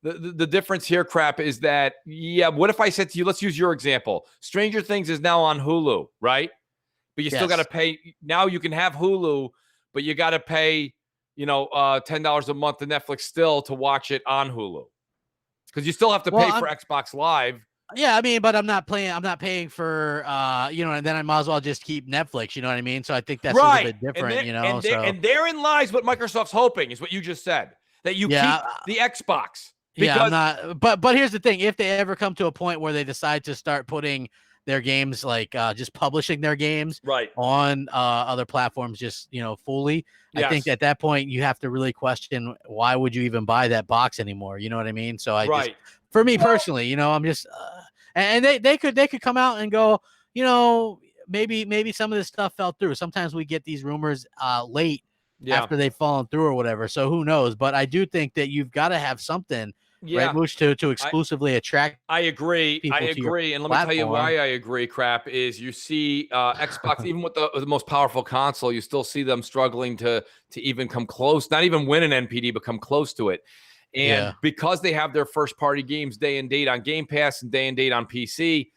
The difference here, Crap, is that, what if I said to you, let's use your example. Stranger Things is now on Hulu, right? But you still got to pay. Now you can have Hulu, but you got to pay, $10 a month to Netflix still to watch it on Hulu. Because you still have to pay for Xbox Live. Yeah, I mean, but I'm not paying for, and then I might as well just keep Netflix, you know what I mean? So I think that's a little bit different, And therein lies what Microsoft's hoping, is what you just said, that you keep the Xbox. Because, but here's the thing. If they ever come to a point where they decide to start putting their games, like just publishing their games on other platforms, just, fully, I think at that point you have to really question, why would you even buy that box anymore? You know what I mean? So just, for me personally, I'm just, and they could come out and go, maybe some of this stuff fell through. Sometimes we get these rumors late after they've fallen through or whatever. So who knows? But I do think that you've got to have something, right, Mooch, to exclusively attract. I agree. And let me tell you why I agree, Crap, is you see Xbox, even with the most powerful console, you still see them struggling to even come close, not even win an NPD, but come close to it. And because they have their first party games day and date on Game Pass and day and date on PC,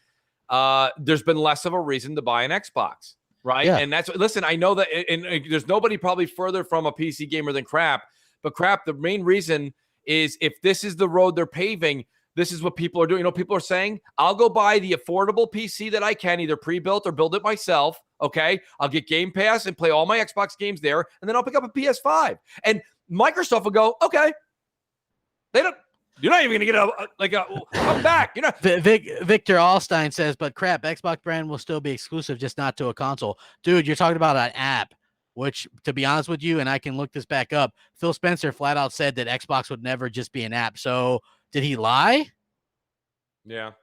there's been less of a reason to buy an Xbox, right? Yeah. And listen, I know that and there's nobody probably further from a PC gamer than Crap, but Crap, the main reason is if this is the road they're paving, this is what people are doing. People are saying, I'll go buy the affordable PC that I can, either pre-built or build it myself, okay? I'll get Game Pass and play all my Xbox games there, and then I'll pick up a PS5. And Microsoft will go, okay. You're not even going to get a come back. Victor Allstein says, but Crap, Xbox brand will still be exclusive, just not to a console. Dude, you're talking about an app, which, to be honest with you, and I can look this back up, Phil Spencer flat out said that Xbox would never just be an app. So did he lie? Yeah.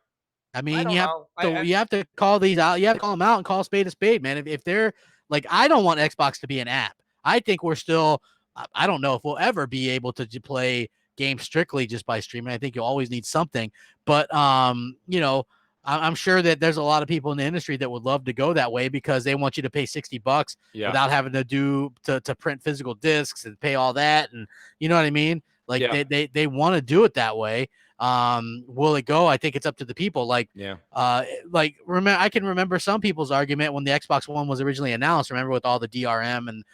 I mean, you have to call these out. You have to call them out and call a spade a spade, man. If they're like, I don't want Xbox to be an app. I think we're still, I don't know if we'll ever be able to play games strictly just by streaming. I think you'll always need something, but I'm sure that there's a lot of people in the industry that would love to go that way because they want you to pay $60 without having to print physical discs and pay all that. And you know what I mean? Like they want to do it that way. Will it go? I think it's up to the people. Remember, I can remember some people's argument when the Xbox One was originally announced. Remember, with all the DRM and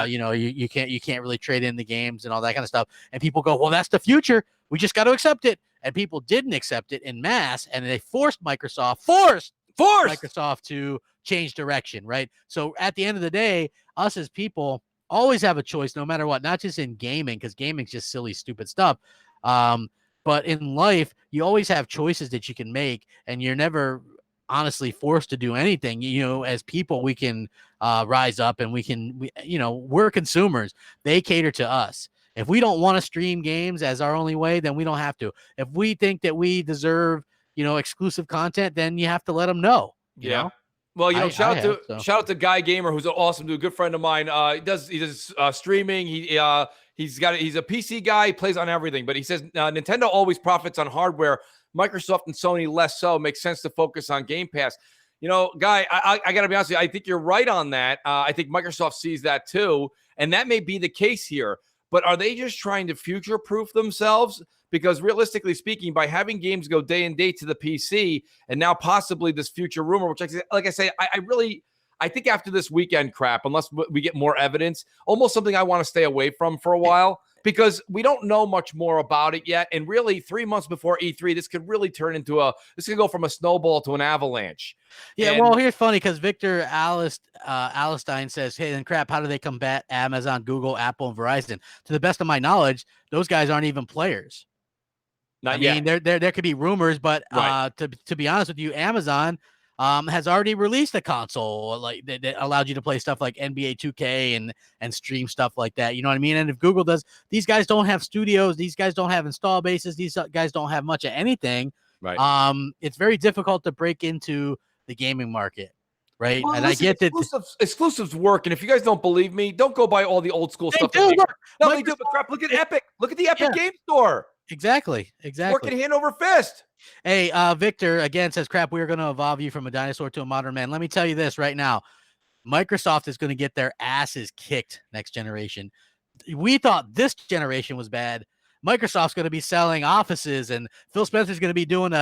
you can't really trade in the games and all that kind of stuff. And people go, well, that's the future. We just got to accept it. And people didn't accept it in mass, and they forced Microsoft to change direction, right? So at the end of the day, us as people always have a choice, no matter what. Not just in gaming, because gaming's just silly, stupid stuff. But in life, you always have choices that you can make, and you're never honestly forced to do anything. As people, we can rise up, and we're consumers. They cater to us. If we don't want to stream games as our only way, then we don't have to. If we think that we deserve, exclusive content, then you have to let them know. You know? Well, shout out to Guy Gamer, who's an awesome dude, good friend of mine. He does streaming. He's a PC guy. He plays on everything, but he says Nintendo always profits on hardware. Microsoft and Sony less so. Makes sense to focus on Game Pass. Guy, I got to be honest with you. I think you're right on that. I think Microsoft sees that too, and that may be the case here. But are they just trying to future-proof themselves? Because realistically speaking, by having games go day and date to the PC, and now possibly this future rumor, which, like I say, I think after this weekend, Crap, unless we get more evidence, almost something I want to stay away from for a while, because we don't know much more about it yet. And really, 3 months before E3, this could really turn into this could go from a snowball to an avalanche. Yeah, well, here's funny, because Victor Alistine says, hey, then Crap, how do they combat Amazon, Google, Apple, and Verizon? To the best of my knowledge, those guys aren't even players. Not yet. I mean, there could be rumors, but to be honest with you, Amazon has already released a console that allowed you to play stuff like NBA 2K and stream stuff like that. You know what I mean? And if Google does, these guys don't have studios. These guys don't have install bases. These guys don't have much of anything. Right. It's very difficult to break into the gaming market. right? Well, And listen, I get that exclusives work, and if you guys don't believe me, don't go buy all the old school stuff. do. Look, No, they do. But crap, look at Epic. Look at the Epic Yeah. Game Store. Exactly. Working hand over fist. Hey, Victor again says, "Crap, we are going to evolve you from a dinosaur to a modern man." Let me tell you this right now: Microsoft is going to get their asses kicked next generation. We thought this generation was bad. Microsoft's going to be selling offices, and Phil Spencer's going to be doing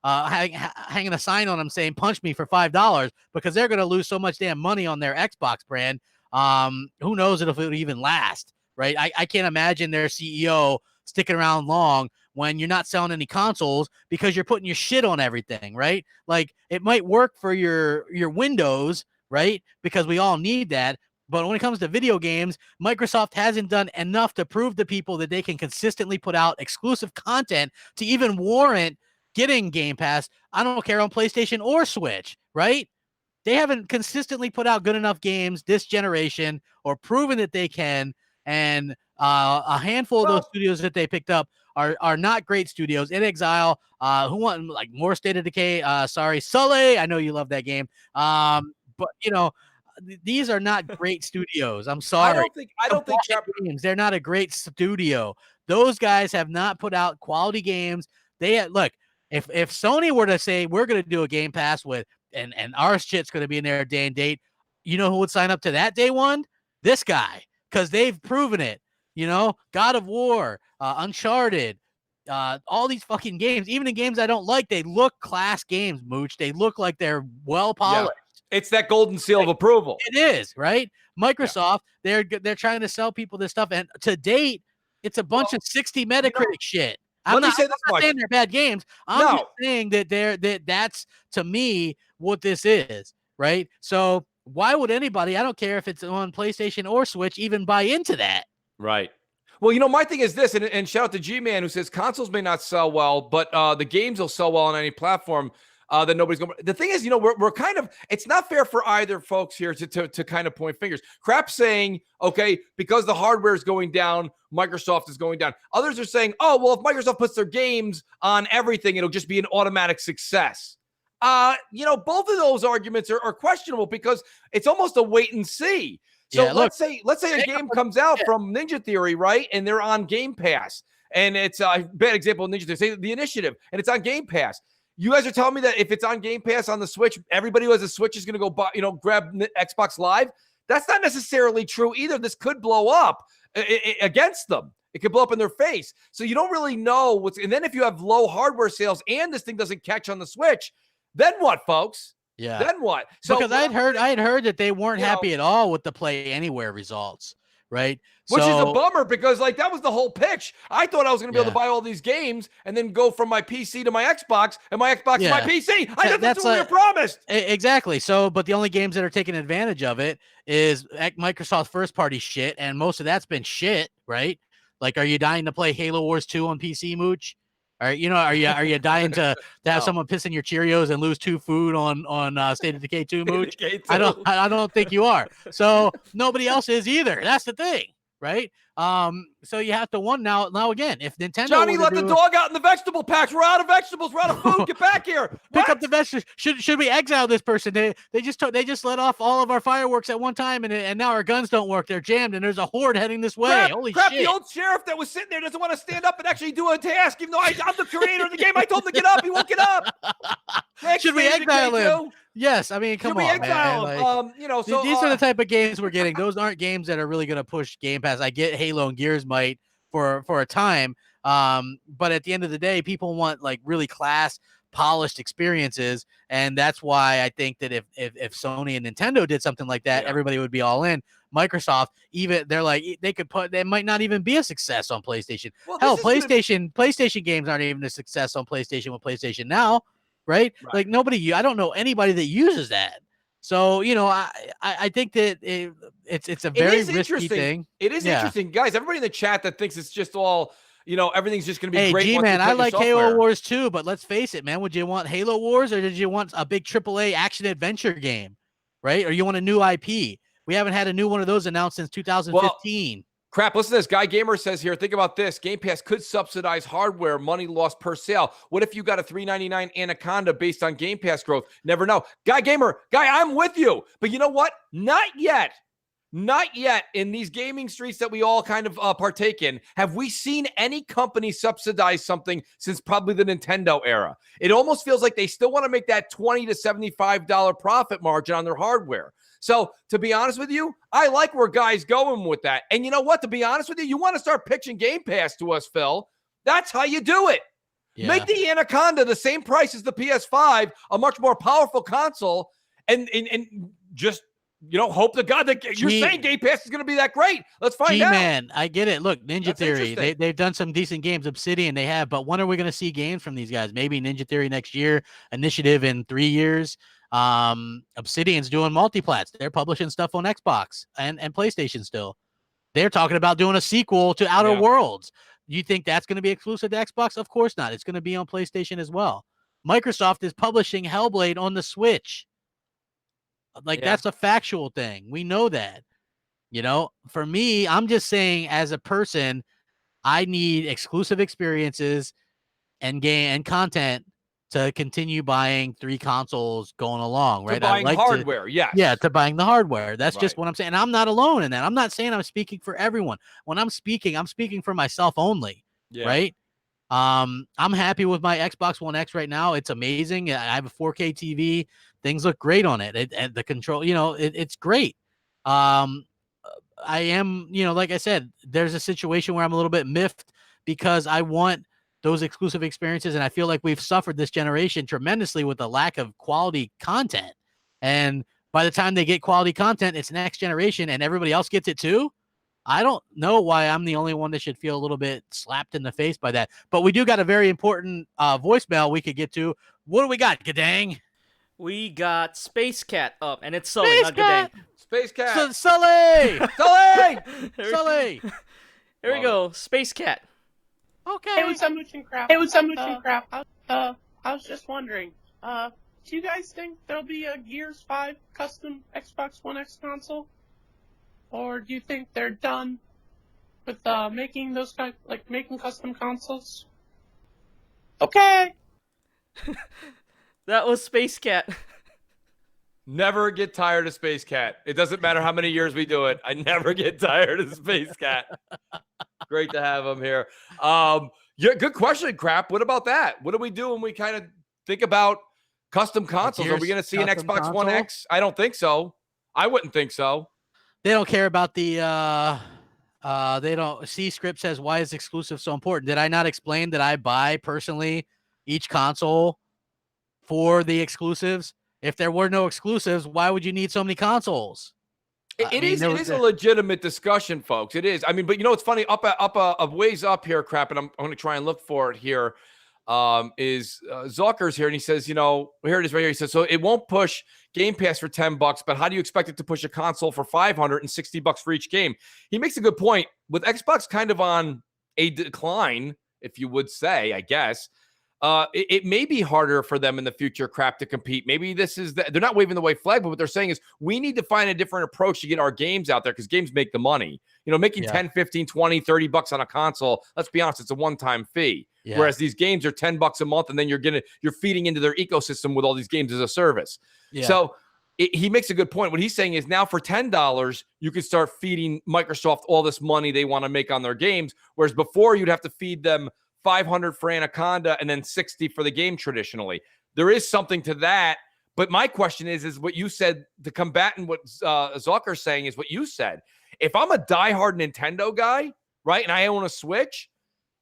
hanging a sign on them saying "Punch me for $5" because they're going to lose so much damn money on their Xbox brand. Who knows if it'll even last? Right? I can't imagine their CEO sticking around long when you're not selling any consoles because you're putting your shit on everything, right? Like it might work for your Windows, right? Because we all need that. But when it comes to video games, Microsoft hasn't done enough to prove to people that they can consistently put out exclusive content to even warrant getting Game Pass. I don't care on PlayStation or Switch, right? They haven't consistently put out good enough games this generation or proven that they can. And a handful of those studios that they picked up are not great studios. In Exile, who want like more State of Decay? Sorry, Sully. I know you love that game. But you know, these are not great studios. I'm sorry. I don't think games. They're not a great studio. Those guys have not put out quality games. Look, if Sony were to say we're going to do a Game Pass with and our shit's going to be in there day and date, you know who would sign up to that day one? This guy, because they've proven it. You know, God of War, Uncharted, all these fucking games, even in games I don't like, they look class games, Mooch. They look like they're well polished. Yeah. It's that golden seal of approval. It is, right? Microsoft, they're trying to sell people this stuff, and to date, it's a bunch of 60 Metacritic shit. I'm not saying they're bad games. I'm just saying that that's to me what this is, right? So why would anybody, I don't care if it's on PlayStation or Switch, even buy into that? Right. Well, you know, my thing is this, and shout out to G-Man who says consoles may not sell well, but the games will sell well on any platform that nobody's going to. The thing is, you know, we're kind of, it's not fair for either folks here to kind of point fingers. Crap saying, okay, because the hardware is going down, Microsoft is going down. Others are saying, oh, well, if Microsoft puts their games on everything, it'll just be an automatic success. You know, both of those arguments are questionable because it's almost a wait and see. So let's say a game comes out from Ninja Theory, right? And they're on Game Pass. And it's a bad example of Ninja Theory. Say The Initiative, and it's on Game Pass. You guys are telling me that if it's on Game Pass on the Switch, everybody who has a Switch is going to go buy, you know, grab Xbox Live? That's not necessarily true either. This could blow up against them. It could blow up in their face. So you don't really know what's. And then if you have low hardware sales and this thing doesn't catch on the Switch, then what, folks? Yeah. Then what? So because I had heard that they weren't happy at all with the Play Anywhere results, right? Which is a bummer because like that was the whole pitch. I thought I was going to be able to buy all these games and then go from my PC to my Xbox and my Xbox to my PC. That's what we were promised. Exactly. So, but the only games that are taking advantage of it is Microsoft's first party shit, and most of that's been shit, right? Like, are you dying to play Halo Wars 2 on PC, Mooch? Are you dying to have someone piss in your Cheerios and lose 2 food on State of Decay 2, Mooch? I don't think you are. So nobody else is either. That's the thing, right? So you have to wonder now again, if Nintendo Johnny let the dog out in the vegetable patch. We're out of vegetables. We're out of food. Get back here. Pick up the vegetables. Should we exile this person? They just let off all of our fireworks at one time, and now our guns don't work. They're jammed, and there's a horde heading this way. Holy shit! The old sheriff that was sitting there doesn't want to stand up and actually do a task, even though I'm the creator of the game. I told him to get up. He won't get up. Should we exile him? Yes, I mean, come on, man. Like, you know, so these are the type of games we're getting. Those aren't games that are really going to push Game Pass. I get Halo and Gears might for a time, but at the end of the day, people want like really class, polished experiences, and that's why I think that if Sony and Nintendo did something like that, everybody would be all in. Microsoft, even they might not even be a success on PlayStation. Well, hell, PlayStation games aren't even a success on PlayStation with PlayStation Now. Right? Like I don't know anybody that uses that. So, you know, I think that it's a very risky thing. It is interesting. Guys, everybody in the chat that thinks it's just all, you know, everything's just going to be great. Hey, G-Man, I like Halo Wars too, but let's face it, man. Would you want Halo Wars or did you want a big AAA action-adventure game, right? Or you want a new IP? We haven't had a new one of those announced since 2015. Crap, listen to this. Guy Gamer says here, think about this. Game Pass could subsidize hardware, money lost per sale. What if you got a $3.99 Anaconda based on Game Pass growth? Never know. Guy Gamer, I'm with you. But you know what? Not yet. Not yet in these gaming streets that we all kind of partake in have we seen any company subsidize something since probably the Nintendo era. It almost feels like they still want to make that $20 to $75 profit margin on their hardware. So to be honest with you, I like where Guy's going with that. And you know what? To be honest with you, you want to start pitching Game Pass to us, Phil. That's how you do it. Yeah. Make the Anaconda the same price as the PS5, a much more powerful console, and just, hope to God that you're saying Game Pass is going to be that great. Let's find out. Man, I get it. Look, Ninja Theory, they've done some decent games. Obsidian, they have. But when are we going to see games from these guys? Maybe Ninja Theory next year, Initiative in 3 years. Obsidian's doing multiplats. They're publishing stuff on Xbox and PlayStation still. They're talking about doing a sequel to Outer Worlds. You think that's going to be exclusive to Xbox? Of course not. It's going to be on PlayStation as well. Microsoft is publishing Hellblade on the Switch. That's a factual thing. We know that. For me, I'm just saying as a person, I need exclusive experiences and game and content to continue buying 3 consoles going along, right? To buying hardware, yes. Yeah, to buying the hardware. That's just what I'm saying. And I'm not alone in that. I'm not saying I'm speaking for everyone. When I'm speaking for myself only, right? I'm happy with my Xbox One X right now. It's amazing. I have a 4K TV. Things look great on it. And the control, it's great. I am, like I said, there's a situation where I'm a little bit miffed because I want those exclusive experiences. And I feel like we've suffered this generation tremendously with the lack of quality content. And by the time they get quality content, it's next generation and everybody else gets it too. I don't know why I'm the only one that should feel a little bit slapped in the face by that. But we do got a very important voicemail we could get to. What do we got, Gadang? We got Space Cat up, and it's Sully, not Gadang. Space Cat. Sully! Sully! Sully! Here we go. Space Cat. Okay. Hey, what's up, Mooch and Crap? I was just wondering, do you guys think there'll be a Gears 5 custom Xbox One X console? Or do you think they're done with making those making custom consoles? Okay. That was Space Cat. Never get tired of Space Cat. It doesn't matter how many years we do it. I never get tired of Space Cat. Great to have him here. Good question, Crap. What about that? What do we do when we kind of think about custom consoles? Are we going to see an Xbox One X? I don't think so. I wouldn't think so. They don't care about the they don't. C-Script says, why is exclusive so important? Did I not explain that I buy personally each console for the exclusives? If there were no exclusives, why would you need so many consoles? It is a legitimate discussion, folks. It is. I mean, but it's funny, up a ways up here, Crap, and I'm going to try and look for it here. Is Zucker's here, and he says, here it is right here. He says, so it won't push Game Pass for $10, but how do you expect it to push a console for $560 for each game? He makes a good point. With Xbox kind of on a decline, if you would say, I guess, it may be harder for them in the future, Crap, to compete. Maybe this is they're not waving the white flag, but what they're saying is we need to find a different approach to get our games out there because games make the money. Making 10, 15, 20, $30 on a console, let's be honest, it's a one-time fee. Yeah. Whereas these games are $10 a month, and then you're feeding into their ecosystem with all these games as a service. Yeah. So he makes a good point. What he's saying is now for $10, you could start feeding Microsoft all this money they want to make on their games, whereas before you'd have to feed them $500 for Anaconda and then $60 for the game traditionally. There is something to that, but my question is what you said to combat and what Zucker's saying is what you said. If I'm a diehard Nintendo guy, right, and I own a Switch,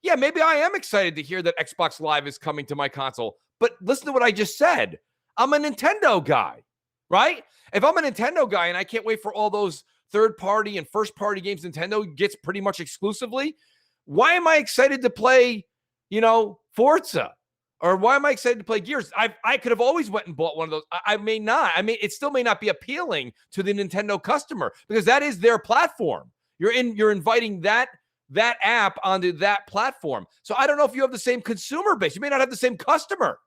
yeah, maybe I am excited to hear that Xbox Live is coming to my console. But listen to what I just said. I'm a Nintendo guy, right? If I'm a Nintendo guy and I can't wait for all those third-party and first-party games Nintendo gets pretty much exclusively, why am I excited to play, Forza? Or why am I excited to play Gears? I could have always went and bought one of those. I may not. I mean, it still may not be appealing to the Nintendo customer because that is their platform. You're inviting that app onto that platform. So I don't know if you have the same consumer base. You may not have the same customer.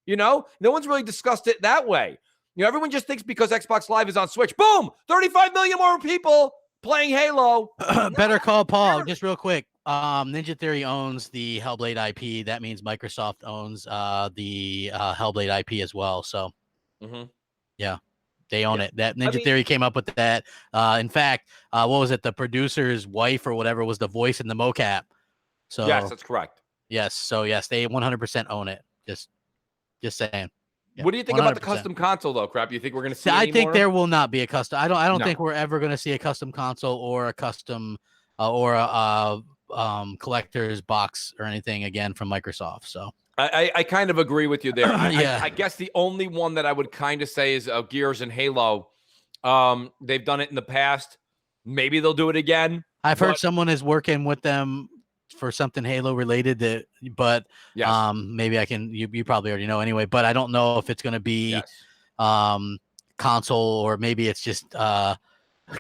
No one's really discussed it that way. Everyone just thinks because Xbox Live is on Switch, boom, 35 million more people playing Halo. Better Call Paul, just real quick. Ninja Theory owns the Hellblade IP. That means Microsoft owns the Hellblade IP as well. So, yeah, they own it. That Ninja Theory came up with that. In fact, what was it? The producer's wife or whatever was the voice in the mocap. So yes, that's correct. Yes, so yes, they 100% own it. Just saying. Yeah, what do you think 100%. about the custom console, though, Crap? You think we're going to see? I think more? there will not be a custom. I don't No. think we're ever going to see a custom console or a custom or a collector's box or anything again from Microsoft. So I kind of agree with you there. Yeah. I guess the only one that I would kind of say is Gears and Halo. They've done it in the past. Maybe they'll do it again. I've heard someone is working with them for something Halo related, but yes. Maybe I can. You probably already know anyway. But I don't know if it's going to be console or maybe it's just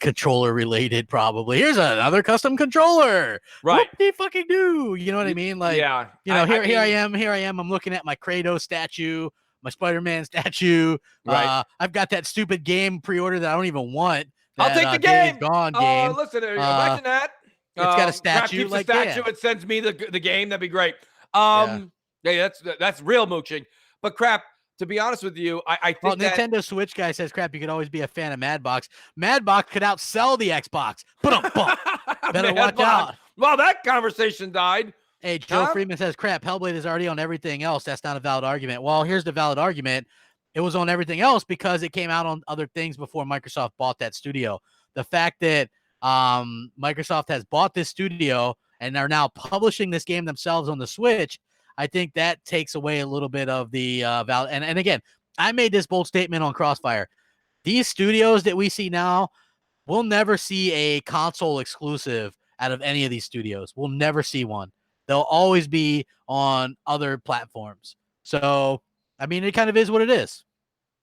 controller related. Probably here's another custom controller. Right? What do you fucking do? You know what I mean? Like, yeah. You know, here I am. I'm looking at my Kratos statue, my Spider-Man statue. Right. I've got that stupid game pre-order that I don't even want. I'll take the game. Gone game. Listen, imagine that. It's got a statue like that. Yeah. It sends me the game. That'd be great. Yeah, that's real mooching. But Crap, to be honest with you, I think Nintendo Switch guy says, Crap, you could always be a fan of Madbox. Madbox could outsell the Xbox. Better watch out. Well, that conversation died. Hey, Joe Freeman says, Crap, Hellblade is already on everything else. That's not a valid argument. Well, here's the valid argument. It was on everything else because it came out on other things before Microsoft bought that studio. The fact that Microsoft has bought this studio and are now publishing this game themselves on the Switch, I think that takes away a little bit of the value. And again, I made this bold statement on Crossfire. These studios that we see now, we'll never see a console exclusive out of any of these studios. We'll never see one. They'll always be on other platforms. So, I mean, it kind of is what it is.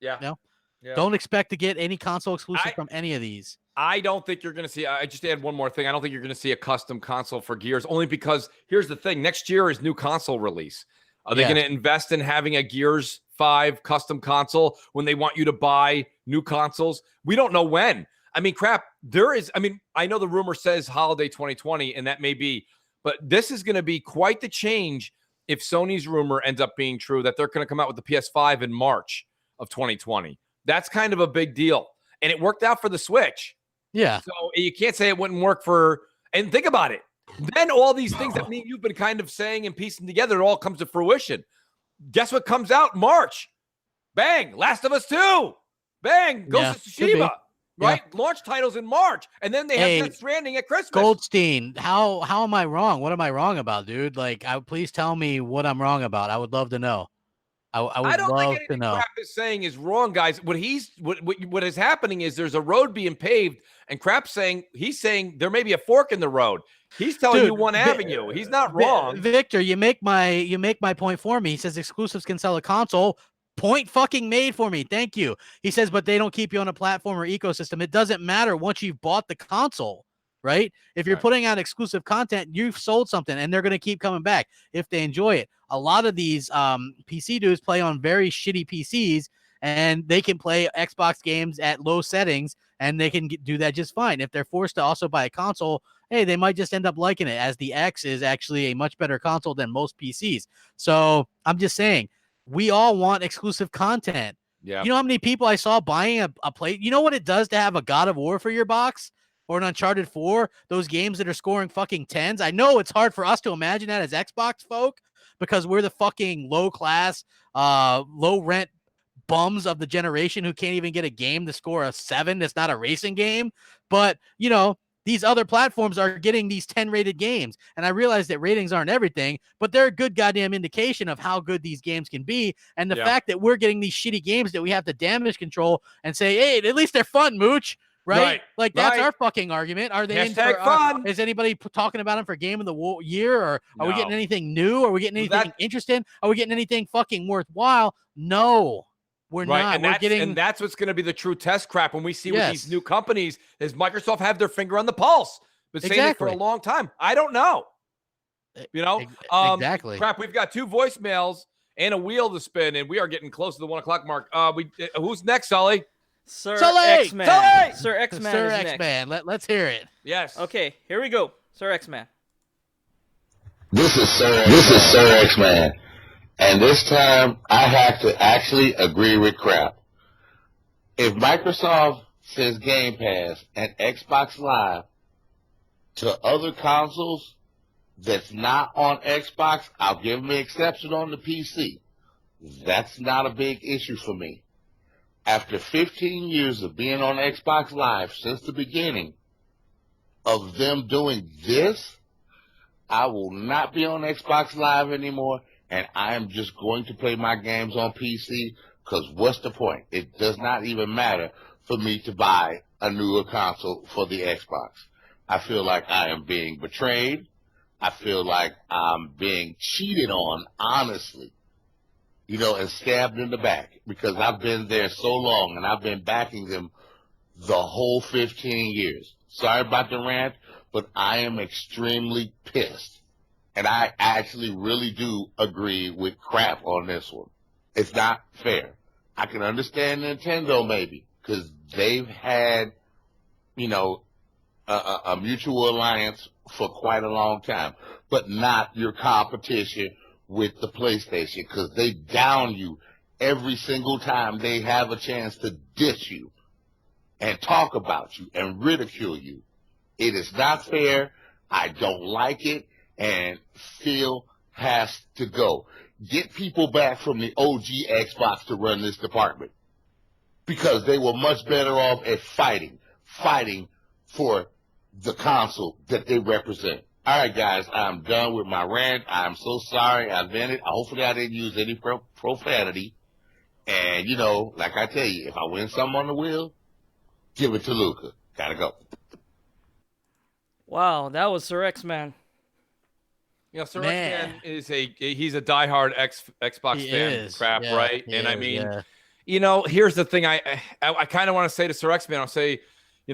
Yeah. You know? Yeah. Don't expect to get any console exclusive from any of these. I don't think you're going to see. I just add one more thing. I don't think you're going to see a custom console for Gears, only because here's the thing: next year is new console release. Are they going to invest in having a Gears 5 custom console when they want you to buy new consoles? We don't know when. I mean, Crap. There is. I mean, I know the rumor says holiday 2020, and that may be, but this is going to be quite the change if Sony's rumor ends up being true that they're going to come out with the PS5 in March of 2020. That's kind of a big deal, and it worked out for the Switch. Yeah. So you can't say it wouldn't work for, and think about it. Then all these things that you've been kind of saying and piecing together, it all comes to fruition. Guess what comes out March? Bang. Last of Us 2. Bang. Ghost of Tsushima. Right? Yeah. Launch titles in March. And then they have Death Stranding at Christmas. Goldstein, how am I wrong? What am I wrong about, dude? Like, please tell me what I'm wrong about. I would love to know. I don't think love anything to know. Crap is saying is wrong, guys. What is happening is there's a road being paved, and Crap's saying he's saying there may be a fork in the road. He's telling you one avenue. He's not wrong. Victor, you make my point for me. He says exclusives can sell a console. Point fucking made for me. Thank you. He says, but they don't keep you on a platform or ecosystem. It doesn't matter once you've bought the console, right? If you're putting out exclusive content, you've sold something, and they're going to keep coming back if they enjoy it. A lot of these PC dudes play on very shitty PCs, and they can play Xbox games at low settings, and they can do that just fine. If they're forced to also buy a console, hey, they might just end up liking it, as the X is actually a much better console than most PCs. So I'm just saying, we all want exclusive content. Yeah. You know how many people I saw buying a plate? You know what it does to have a God of War for your box? Or an Uncharted 4, those games that are scoring fucking 10s. I know it's hard for us to imagine that as Xbox folk because we're the fucking low class, low rent bums of the generation who can't even get a game to score a 7 that's not a racing game. But, you know, these other platforms are getting these 10 rated games. And I realize that ratings aren't everything, but they're a good goddamn indication of how good these games can be. And the fact that we're getting these shitty games that we have to damage control and say, hey, at least they're fun, Mooch. Right? Like, that's our fucking argument. Are they in for fun? Is anybody talking about them for game of the year? Or are we getting anything new? Are we getting anything interesting? Are we getting anything fucking worthwhile? No, we're not. And that's what's going to be the true test, Crap, when we see with these new companies is Microsoft have their finger on the pulse. Been saying it for a long time. I don't know. You know? Exactly. Crap, we've got 2 voicemails and a wheel to spin, and we are getting close to the 1 o'clock mark. Who's next, Sully? Sir Sully! X-Man. Sully! Sir X-Man Sir is X-Man. Let's hear it. Yes. Okay, here we go. Sir X-Man. This is Sir X-Man. And this time, I have to actually agree with Crap. If Microsoft sends Game Pass and Xbox Live to other consoles that's not on Xbox, I'll give them an exception on the PC. That's not a big issue for me. After 15 years of being on Xbox Live since the beginning of them doing this, I will not be on Xbox Live anymore, and I am just going to play my games on PC, because what's the point? It does not even matter for me to buy a newer console for the Xbox. I feel like I am being betrayed. I feel like I'm being cheated on, honestly, and stabbed in the back, because I've been there so long, and I've been backing them the whole 15 years. Sorry about the rant, but I am extremely pissed. And I actually really do agree with Crap on this one. It's not fair. I can understand Nintendo maybe, because they've had, a mutual alliance for quite a long time, but not your competition with the PlayStation, because they down you every single time they have a chance to diss you and talk about you and ridicule you. It is not fair. I don't like it, and Phil has to go. Get people back from the OG Xbox to run this department, because they were much better off at fighting for the console that they represent. All right, guys, I'm done with my rant. I'm so sorry I vented. Hopefully I didn't use any profanity. And, like I tell you, if I win something on the wheel, give it to Luca. Gotta go. Wow, that was Sir X-Man. Sir X-Man he's a diehard Xbox fan, Crap, yeah, right? And I mean, yeah. Here's the thing I kind of want to say to Sir X-Man. I'll say,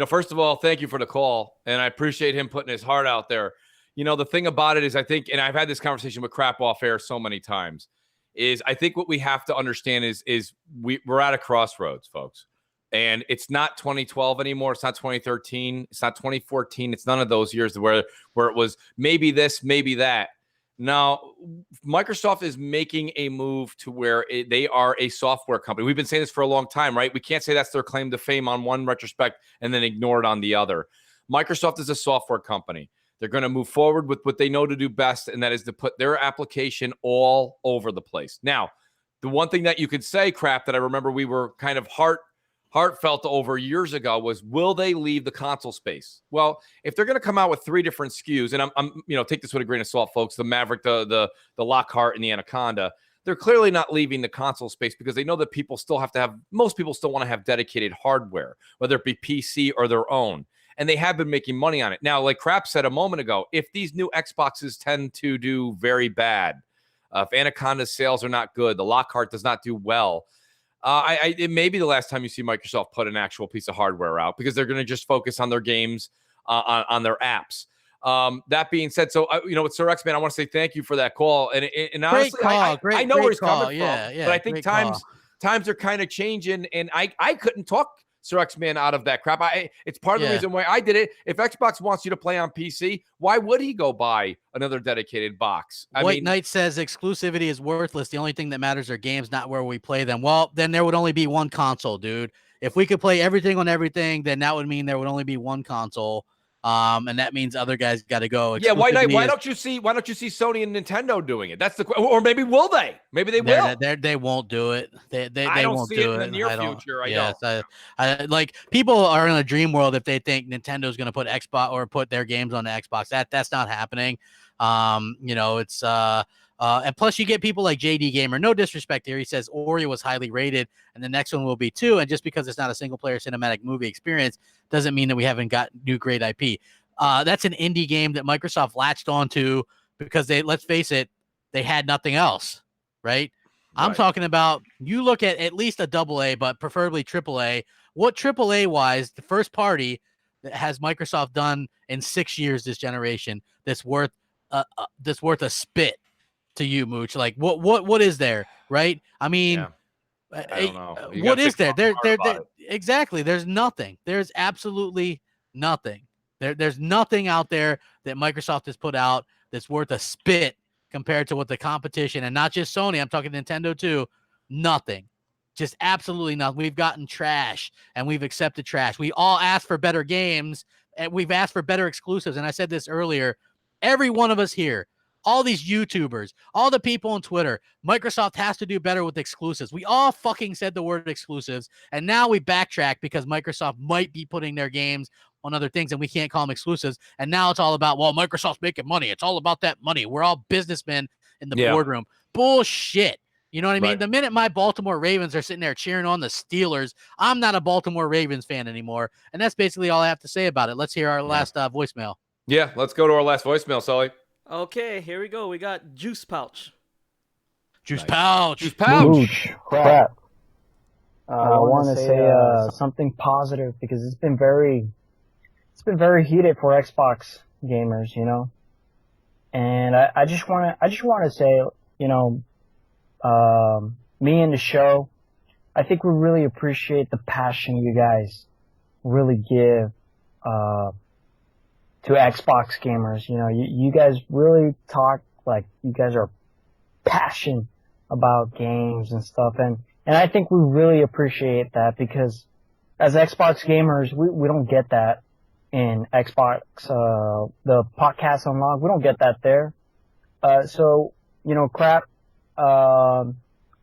first of all, thank you for the call, and I appreciate him putting his heart out there. The thing about it is, I think, and I've had this conversation with Crap off air so many times, is I think what we have to understand is we're at a crossroads, folks. And it's not 2012 anymore. It's not 2013. It's not 2014. It's none of those years where it was maybe this, maybe that. Now, Microsoft is making a move to where they are a software company. We've been saying this for a long time, right? We can't say that's their claim to fame on one retrospect and then ignore it on the other. Microsoft is a software company. They're going to move forward with what they know to do best, and that is to put their application all over the place. Now, the one thing that you could say, Crap, that I remember we were kind of heartfelt over years ago was, will they leave the console space? Well, if they're going to come out with 3 different SKUs, and I'm take this with a grain of salt, folks, the Maverick, the Lockhart, and the Anaconda, they're clearly not leaving the console space, because they know that most people still want to have dedicated hardware, whether it be PC or their own. And they have been making money on it. Now, like Crap said a moment ago, if these new Xboxes tend to do very bad, if Anaconda's sales are not good, the Lockhart does not do well, it may be the last time you see Microsoft put an actual piece of hardware out, because they're going to just focus on their games, on their apps. That being said, so with Sir X-Man, I want to say thank you for that call. And honestly, I know where he's coming from, but I think times are kind of changing, and I couldn't talk Sir X-Man out of that crap. It's part of the reason why I did it. If Xbox wants you to play on PC, why would he go buy another dedicated box? White Knight says exclusivity is worthless. The only thing that matters are games, not where we play them. Well, then there would only be one console, dude. If we could play everything on everything, then that would mean there would only be one console. And that means other guys got to go. Yeah, White Knight, why don't you see Sony and Nintendo doing it? That's the or maybe will they? Maybe they will. They won't do it. They don't won't see do it in the near future. I like, people are in a dream world if they think Nintendo's going to put Xbox or put their games on the Xbox. That's not happening. It's and plus you get people like JD Gamer. No disrespect here. He says Ori was highly rated, and the next one will be too. And just because it's not a single player cinematic movie experience doesn't mean that we haven't got new great IP. That's an indie game that Microsoft latched onto because let's face it, they had nothing else, right? I'm talking about, you look at least a AA, but preferably AAA. What AAA wise, the first party that has Microsoft done in 6 years this generation that's worth a spit to you, Mooch? Like what is there, right? I mean, I don't know. What is there? Exactly. There's nothing. There's absolutely nothing. There's nothing out there that Microsoft has put out that's worth a spit compared to what the competition, and not just Sony, I'm talking Nintendo too, nothing. Just absolutely nothing. We've gotten trash, and we've accepted trash. We all asked for better games, and we've asked for better exclusives. And I said this earlier, every one of us here, all these YouTubers, all the people on Twitter, Microsoft has to do better with exclusives. We all fucking said the word exclusives, and now we backtrack because Microsoft might be putting their games on other things, and we can't call them exclusives. And now it's all about, well, Microsoft's making money. It's all about that money. We're all businessmen in the boardroom. Bullshit. You know what I mean? Right. The minute my Baltimore Ravens are sitting there cheering on the Steelers, I'm not a Baltimore Ravens fan anymore. And that's basically all I have to say about it. Let's hear our last voicemail. Yeah, let's go to our last voicemail, Sully. Okay, here we go. We got Juice Pouch. Juice Pouch. Juice Pouch. Mooch, crap. I want to say something positive because it's been very heated for Xbox gamers, you know. And I just want to say, you know, me and the show, I think we really appreciate the passion you guys really give to Xbox gamers. You know, you guys really talk like you guys are passionate about games and stuff, and I think we really appreciate that because as Xbox gamers, we don't get that in Xbox, the podcast unlocked. We don't get that there. So, you know, Crap,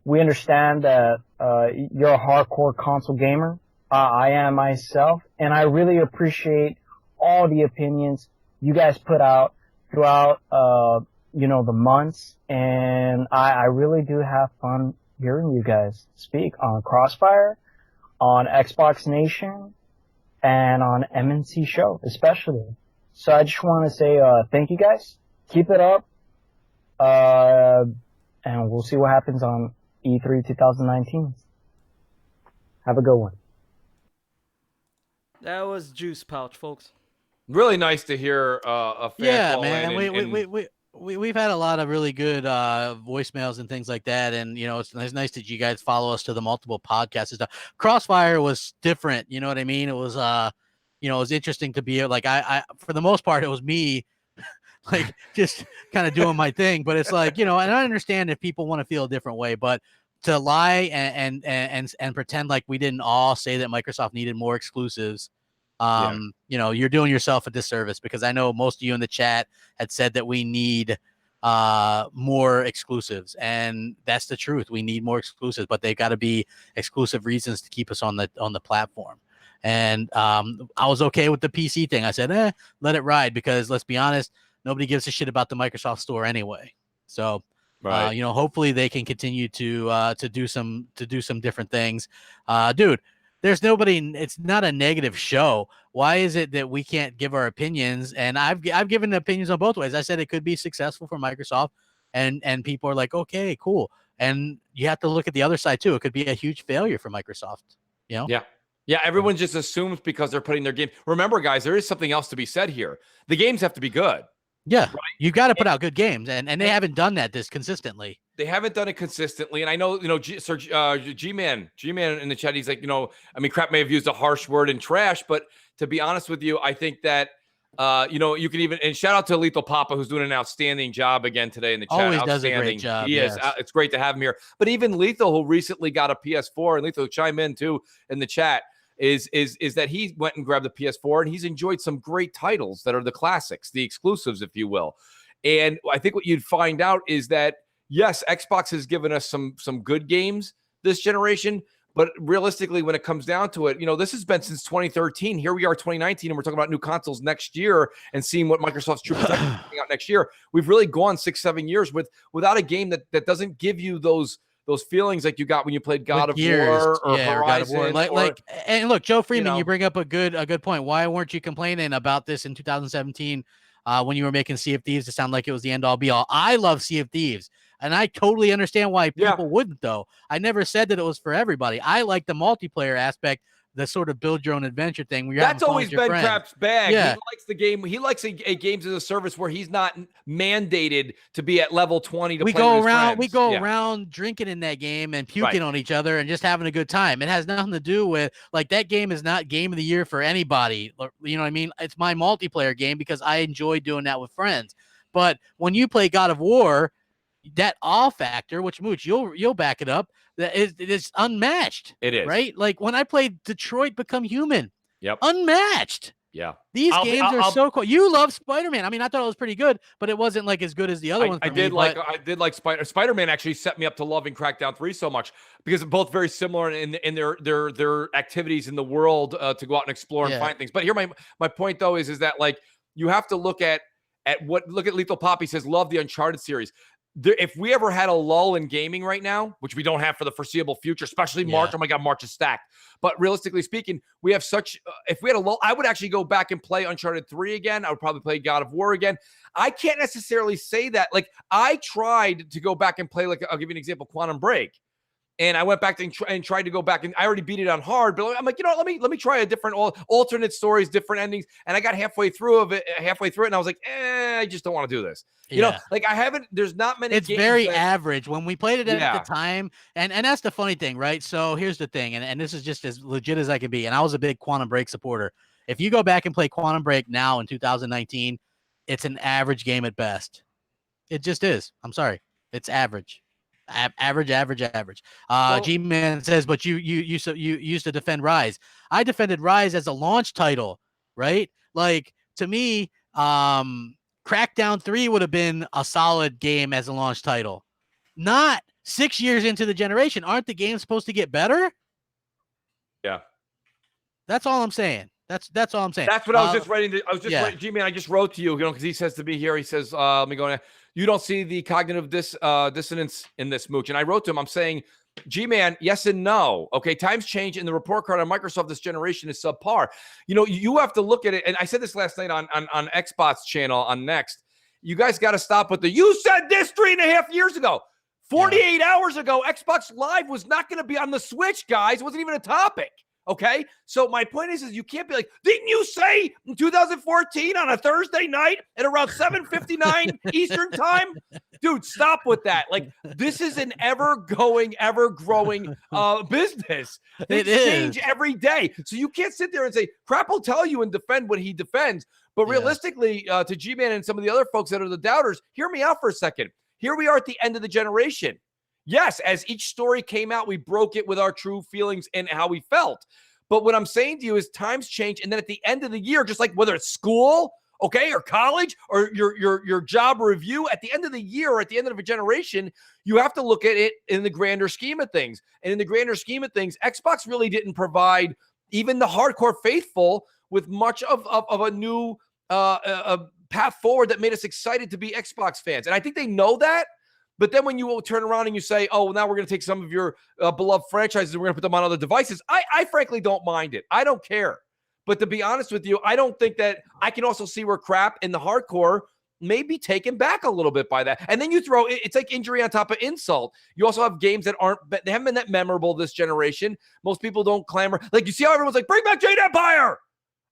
we understand that you're a hardcore console gamer. I am myself, and I really appreciate all the opinions you guys put out throughout, you know, the months, and I really do have fun hearing you guys speak on Crossfire, on Xbox Nation, and on M&C Show, especially. So I just want to say, thank you guys. Keep it up. And we'll see what happens on E3 2019. Have a good one. That was Juice Pouch, folks. Really nice to hear a fan call man. in. We've had a lot of really good voicemails and things like that, and you know it's nice that you guys follow us to the multiple podcasts and stuff. Crossfire was different, you know what I mean? It was you know, it was interesting to be like I for the most part it was me like just kind of doing my thing, but it's like, you know, and I understand if people want to feel a different way, but to lie and pretend like we didn't all say that Microsoft needed more exclusives. You know, you're doing yourself a disservice because I know most of you in the chat had said that we need more exclusives, and that's the truth. We need more exclusives, but they've got to be exclusive reasons to keep us on the platform. And I was okay with the PC thing. I said, let it ride because let's be honest, nobody gives a shit about the Microsoft Store anyway. So. Right. You know, hopefully they can continue to do some different things. Dude, there's nobody. It's not a negative show. Why is it that we can't give our opinions? And I've given opinions on both ways. I said it could be successful for Microsoft, and people are like, okay, cool. And you have to look at the other side too. It could be a huge failure for Microsoft. You know? Yeah. Everyone just assumes because they're putting their game. Remember, guys, there is something else to be said here. The games have to be good. Yeah, right? You got to put out good games, and they haven't done that this consistently. They haven't done it consistently, and I know, you know, G-Man in the chat, he's like, you know, I mean, Crap may have used a harsh word in trash, but to be honest with you, I think that, you know, you can even, and shout out to Lethal Papa, who's doing an outstanding job again today in the chat. Always does a great job. He is. It's great to have him here. But even Lethal, who recently got a PS4, and Lethal chime in too in the chat, is that he went and grabbed the PS4 and he's enjoyed some great titles that are the classics, the exclusives, if you will. And I think what you'd find out is that, yes, Xbox has given us some good games this generation, but realistically, when it comes down to it, you know, this has been since 2013. Here we are, 2019, and we're talking about new consoles next year and seeing what Microsoft's true potential is coming out next year. We've really gone 6-7 years without a game that doesn't give you those feelings like you got when you played God of War or Horizon. God of War. And look, Joe Freeman, you bring up a good point. Why weren't you complaining about this in 2017 when you were making Sea of Thieves to sound like it was the end all be all? I love Sea of Thieves. And I totally understand why people wouldn't, though. I never said that it was for everybody. I like the multiplayer aspect, the sort of build your own adventure thing. Where you're That's always been Crap's bag. Yeah. He likes the game. He likes a games as a service where he's not mandated to be at level 20 to play with his friends. We go around drinking in that game and puking on each other and just having a good time. It has nothing to do with, like, that game is not game of the year for anybody. You know what I mean? It's my multiplayer game because I enjoy doing that with friends. But when you play God of War, that awe factor, which Mooch, you'll back it up, that is unmatched. It is. Right? Like when I played Detroit Become Human. Yep. Unmatched. Yeah. These games are so cool. You love Spider-Man. I mean, I thought it was pretty good, but it wasn't like as good as the other ones. I did like Spider-Man actually set me up to loving Crackdown 3 so much because they're both very similar in their activities in the world to go out and explore and find things. But here my point though is that like you have to look at Lethal Poppy says love the Uncharted series. If we ever had a lull in gaming right now, which we don't have for the foreseeable future, especially March, oh my God, March is stacked. But realistically speaking, we have if we had a lull, I would actually go back and play Uncharted 3 again. I would probably play God of War again. I can't necessarily say that. Like, I tried to go back and play, like, I'll give you an example, Quantum Break. And I went back and tried to go back, and I already beat it on hard. But I'm like, let me try a different alternate stories, different endings. And I got halfway through it, and I was like, I just don't want to do this. You know, like there's not many. It's very average. When we played it at the time, and that's the funny thing, right? So here's the thing, and this is just as legit as I can be. And I was a big Quantum Break supporter. If you go back and play Quantum Break now in 2019, it's an average game at best. It just is. I'm sorry, it's average. Average. G-Man says, but you used to defend Rise. I defended Rise as a launch title, right? Like, to me, Crackdown 3 would have been a solid game as a launch title. Not 6 years into the generation. Aren't the games supposed to get better? Yeah. That's all I'm saying. That's all I'm saying. That's what I was just writing. Writing, G-Man, I just wrote to you, because he says to be here. He says, let me go in. You don't see the cognitive dissonance in this, Mooch. And I wrote to him, I'm saying, G-Man, yes and no. Okay, times change, and the report card on Microsoft this generation is subpar. You know, you have to look at it, and I said this last night on Xbox channel on Next. You guys got to stop with you said this 3.5 years ago. 48 hours ago, Xbox Live was not going to be on the Switch, guys. It wasn't even a topic. Okay, so my point is you can't be like, didn't you say in 2014 on a Thursday night at around 7:59 Eastern time? Dude, stop with that. Like, this is an ever-growing business. Things change every day. So you can't sit there and say, Crap will tell you and defend what he defends. But realistically, to G-Man and some of the other folks that are the doubters, hear me out for a second. Here we are at the end of the generation. Yes, as each story came out, we broke it with our true feelings and how we felt. But what I'm saying to you is times change. And then at the end of the year, just like whether it's school, okay, or college, or your job review, at the end of the year or at the end of a generation, you have to look at it in the grander scheme of things. And in the grander scheme of things, Xbox really didn't provide even the hardcore faithful with much of a new a path forward that made us excited to be Xbox fans. And I think they know that. But then when you turn around and you say, oh, now we're going to take some of your beloved franchises and we're going to put them on other devices, I frankly don't mind it. I don't care. But to be honest with you, I don't think that I can also see where Crap in the hardcore may be taken back a little bit by that. And then you throw, it's like injury on top of insult. You also have games that they haven't been that memorable this generation. Most people don't clamor. Like, you see how everyone's like, bring back Jade Empire.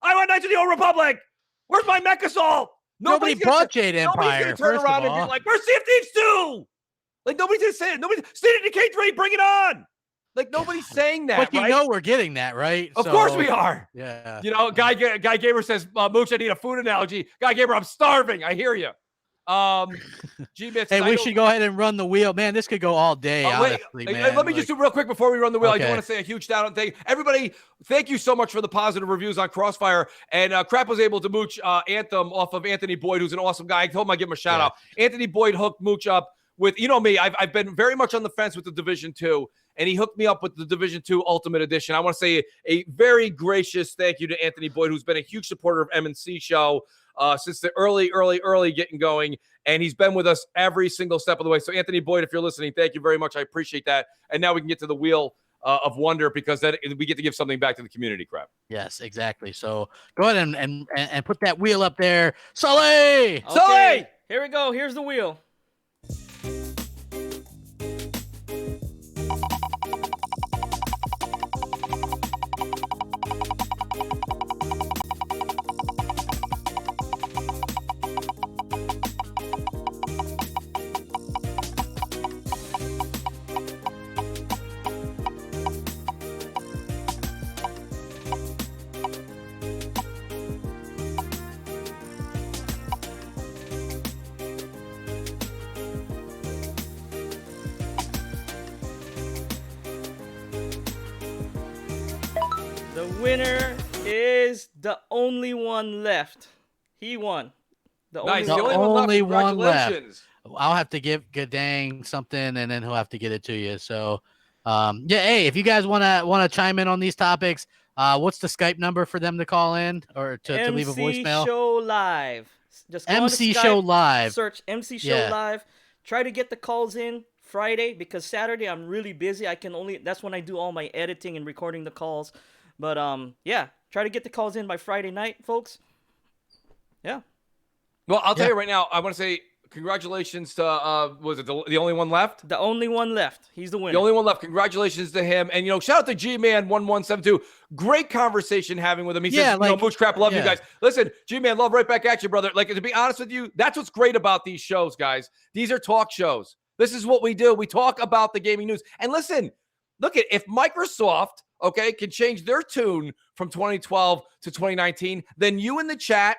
I want Knights of the Old Republic. Where's my Mech Assault? Nobody bought Jade Empire. Nobody's going to turn around and be like, where's Sea of Thieves 2? Like, nobody's going to say it. Nobody's State of Decay 3, bring it on. Like, nobody's saying that, but you know we're getting that, right? Of course we are. Yeah. You know, Guy Gamer says, Mooch, I need a food analogy. Guy Gamer, I'm starving. I hear you. Hey, we should go ahead and run the wheel. Man, this could go all day, honestly, man. Let me just do real quick before we run the wheel. Okay. I do want to say a huge shout out. Everybody, thank you so much for the positive reviews on Crossfire. And Crap was able to mooch Anthem off of Anthony Boyd, who's an awesome guy. I told him I'd give him a shout out. Anthony Boyd hooked Mooch up with, you know me, I've been very much on the fence with the Division 2, and he hooked me up with the Division 2 Ultimate Edition. I want to say a very gracious thank you to Anthony Boyd, who's been a huge supporter of M&C Show since the early getting going, and he's been with us every single step of the way. So Anthony Boyd, if you're listening, thank you very much. I appreciate that. And now we can get to the wheel of wonder, because that we get to give something back to the community. Crap. Yes, exactly. So go ahead and put that wheel up there. Sully! Okay, here we go. Here's the wheel. The winner is the only one left. He won. Nice. The The only one left. Congratulations. I'll have to give Gadang something, and then he'll have to get it to you. So, yeah. Hey, if you guys wanna chime in on these topics, what's the Skype number for them to call in or to leave a voicemail? MC Show Live. Just go MC on to Skype, Show Live. Search MC Show Live. Try to get the calls in Friday because Saturday I'm really busy. That's when I do all my editing and recording the calls. But yeah, try to get the calls in by Friday night, folks. Yeah. Well, I'll tell you right now, I want to say congratulations to, was it the only one left? The only one left. He's the winner. The only one left. Congratulations to him. And, shout out to G-Man1172. Great conversation having with him. He says, Mooch Crap, love you guys. Listen, G-Man, love right back at you, brother. Like, to be honest with you, that's what's great about these shows, guys. These are talk shows. This is what we do. We talk about the gaming news. And listen, look at if Microsoft, can change their tune from 2012 to 2019, then you in the chat,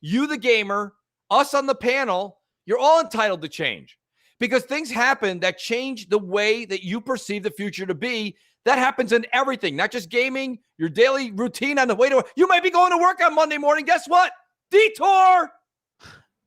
you the gamer, us on the panel, you're all entitled to change because things happen that change the way that you perceive the future to be. That happens in everything, not just gaming, your daily routine on the way to work. You might be going to work on Monday morning. Guess what? Detour.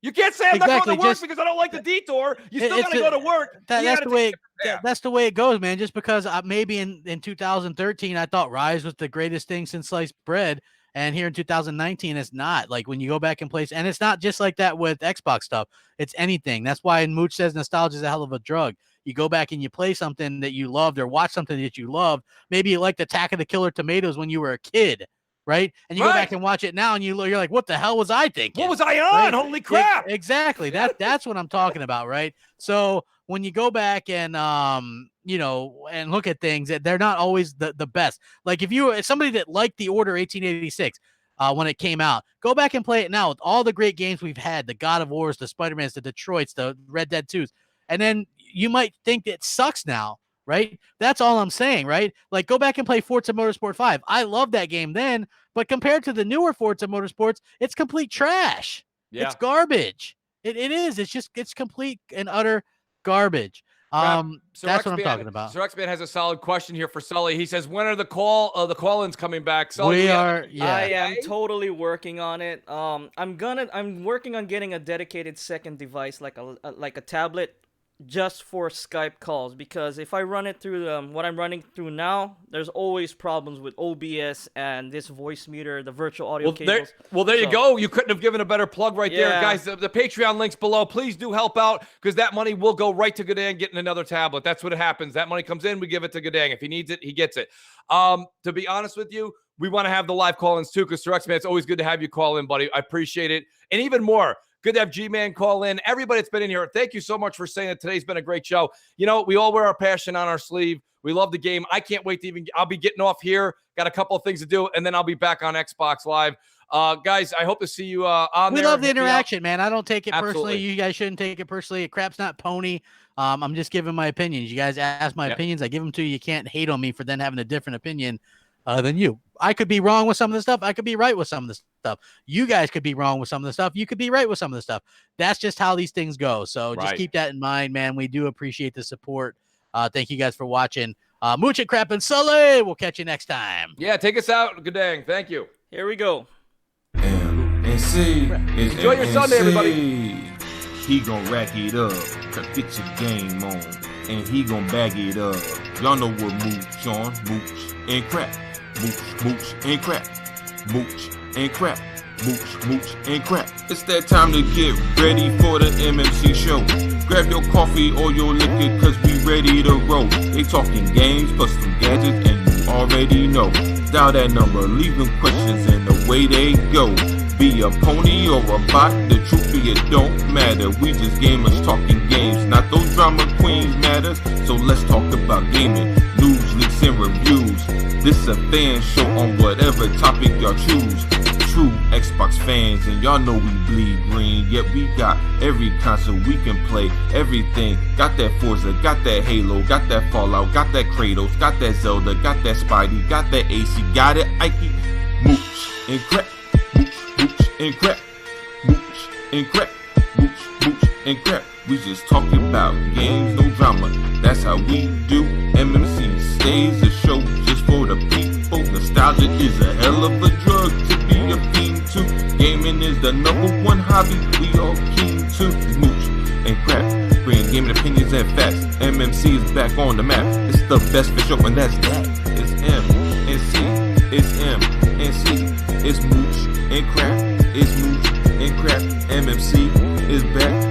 You can't say I'm not going to work because I don't like the detour. You still got to go to work. That's the way it goes, man. Just because maybe in 2013 I thought Rise was the greatest thing since sliced bread. And here in 2019, it's not. Like when you go back and play, and it's not just like that with Xbox stuff. It's anything. That's why Mooch says nostalgia is a hell of a drug. You go back and you play something that you loved or watch something that you loved. Maybe you liked Attack of the Killer Tomatoes when you were a kid, right? And you go back and watch it now, and you're like, "What the hell was I thinking? What was I on? Right? Holy crap!" Exactly. That's what I'm talking about, right? So when you go back and and look at things, they're not always the best. Like if somebody that liked The Order 1886 when it came out, go back and play it now with all the great games we've had, the God of Wars, the Spider-Mans, the Detroits, the Red Dead 2s, and then you might think it sucks now, right? That's all I'm saying, right? Like go back and play Forza Motorsport 5. I love that game then, but compared to the newer Forza Motorsports, it's complete trash. Yeah. It's garbage. It is. It's complete and utter garbage. That's what I'm talking about. Sir X-Man has a solid question here for Sully. He says, when are the call-ins coming back? Sully, I am totally working on it. I'm working on getting a dedicated second device, like a tablet, just for Skype calls, because if I run it through what I'm running through now, there's always problems with OBS and this voice meter, the virtual audio cables. There you go. You couldn't have given a better plug right there. Guys, the Patreon link's below. Please do help out because that money will go right to Gadang getting another tablet. That's what happens. That money comes in, we give it to Gadang. If he needs it, he gets it. To be honest with you, we want to have the live call-ins too because Sir X-Man, it's always good to have you call in, buddy. I appreciate it. And even more, good to have G-Man call in. Everybody that's been in here, thank you so much for saying that today's been a great show. We all wear our passion on our sleeve. We love the game. I can't wait to I'll be getting off here. Got a couple of things to do, and then I'll be back on Xbox Live. Guys, I hope to see you on there. We love the interaction, man. I don't take it personally. You guys shouldn't take it personally. Crap's not pony. I'm just giving my opinions. You guys ask my opinions. I give them to you. You can't hate on me for then having a different opinion than you. I could be wrong with some of the stuff. I could be right with some of the stuff. You guys could be wrong with some of the stuff. You could be right with some of the stuff. That's just how these things go. So just keep that in mind, man. We do appreciate the support. Thank you guys for watching. Mooch and Crap and Sully. We'll catch you next time. Yeah, take us out. Good dang. Thank you. Here we go. M&C. Enjoy your Sunday, everybody. He gon' rack it up. Get your game on. And he gon' bag it up. Y'all know what Mooch on. Mooch and Crap. Mooch and Crap. Mooch and Crap. Mooch and Crap. It's that time to get ready for the M&C show. Grab your coffee or your liquor, cause we ready to roll. They talking games, custom gadgets, and you already know. Dial that number, leave them questions, and away they go. Be a pony or a bot, the truth be it don't matter. We just gamers talking games, not those drama queens matters. So let's talk about gaming, news, leaks, and reviews. This a fan show on whatever topic y'all choose. True Xbox fans, and y'all know we bleed green. Yet we got every console we can play, everything. Got that Forza, got that Halo, got that Fallout, got that Kratos, got that Zelda, got that Spidey, got that AC, got it Ike. Mooch and Crap. Mooch and Crap. Mooch and Crap. Mooch and Crap. We just talking about games, no drama. That's how we do. M&C stays a show just for the people. Nostalgia is the number one hobby we all keen to is Mooch and Crap. Bringing gaming opinions and facts. MMC is back on the map. It's the best for show, and that's that. It's M&C. It's M&C. It's Mooch and Crap. It's Mooch and Crap. MMC is back.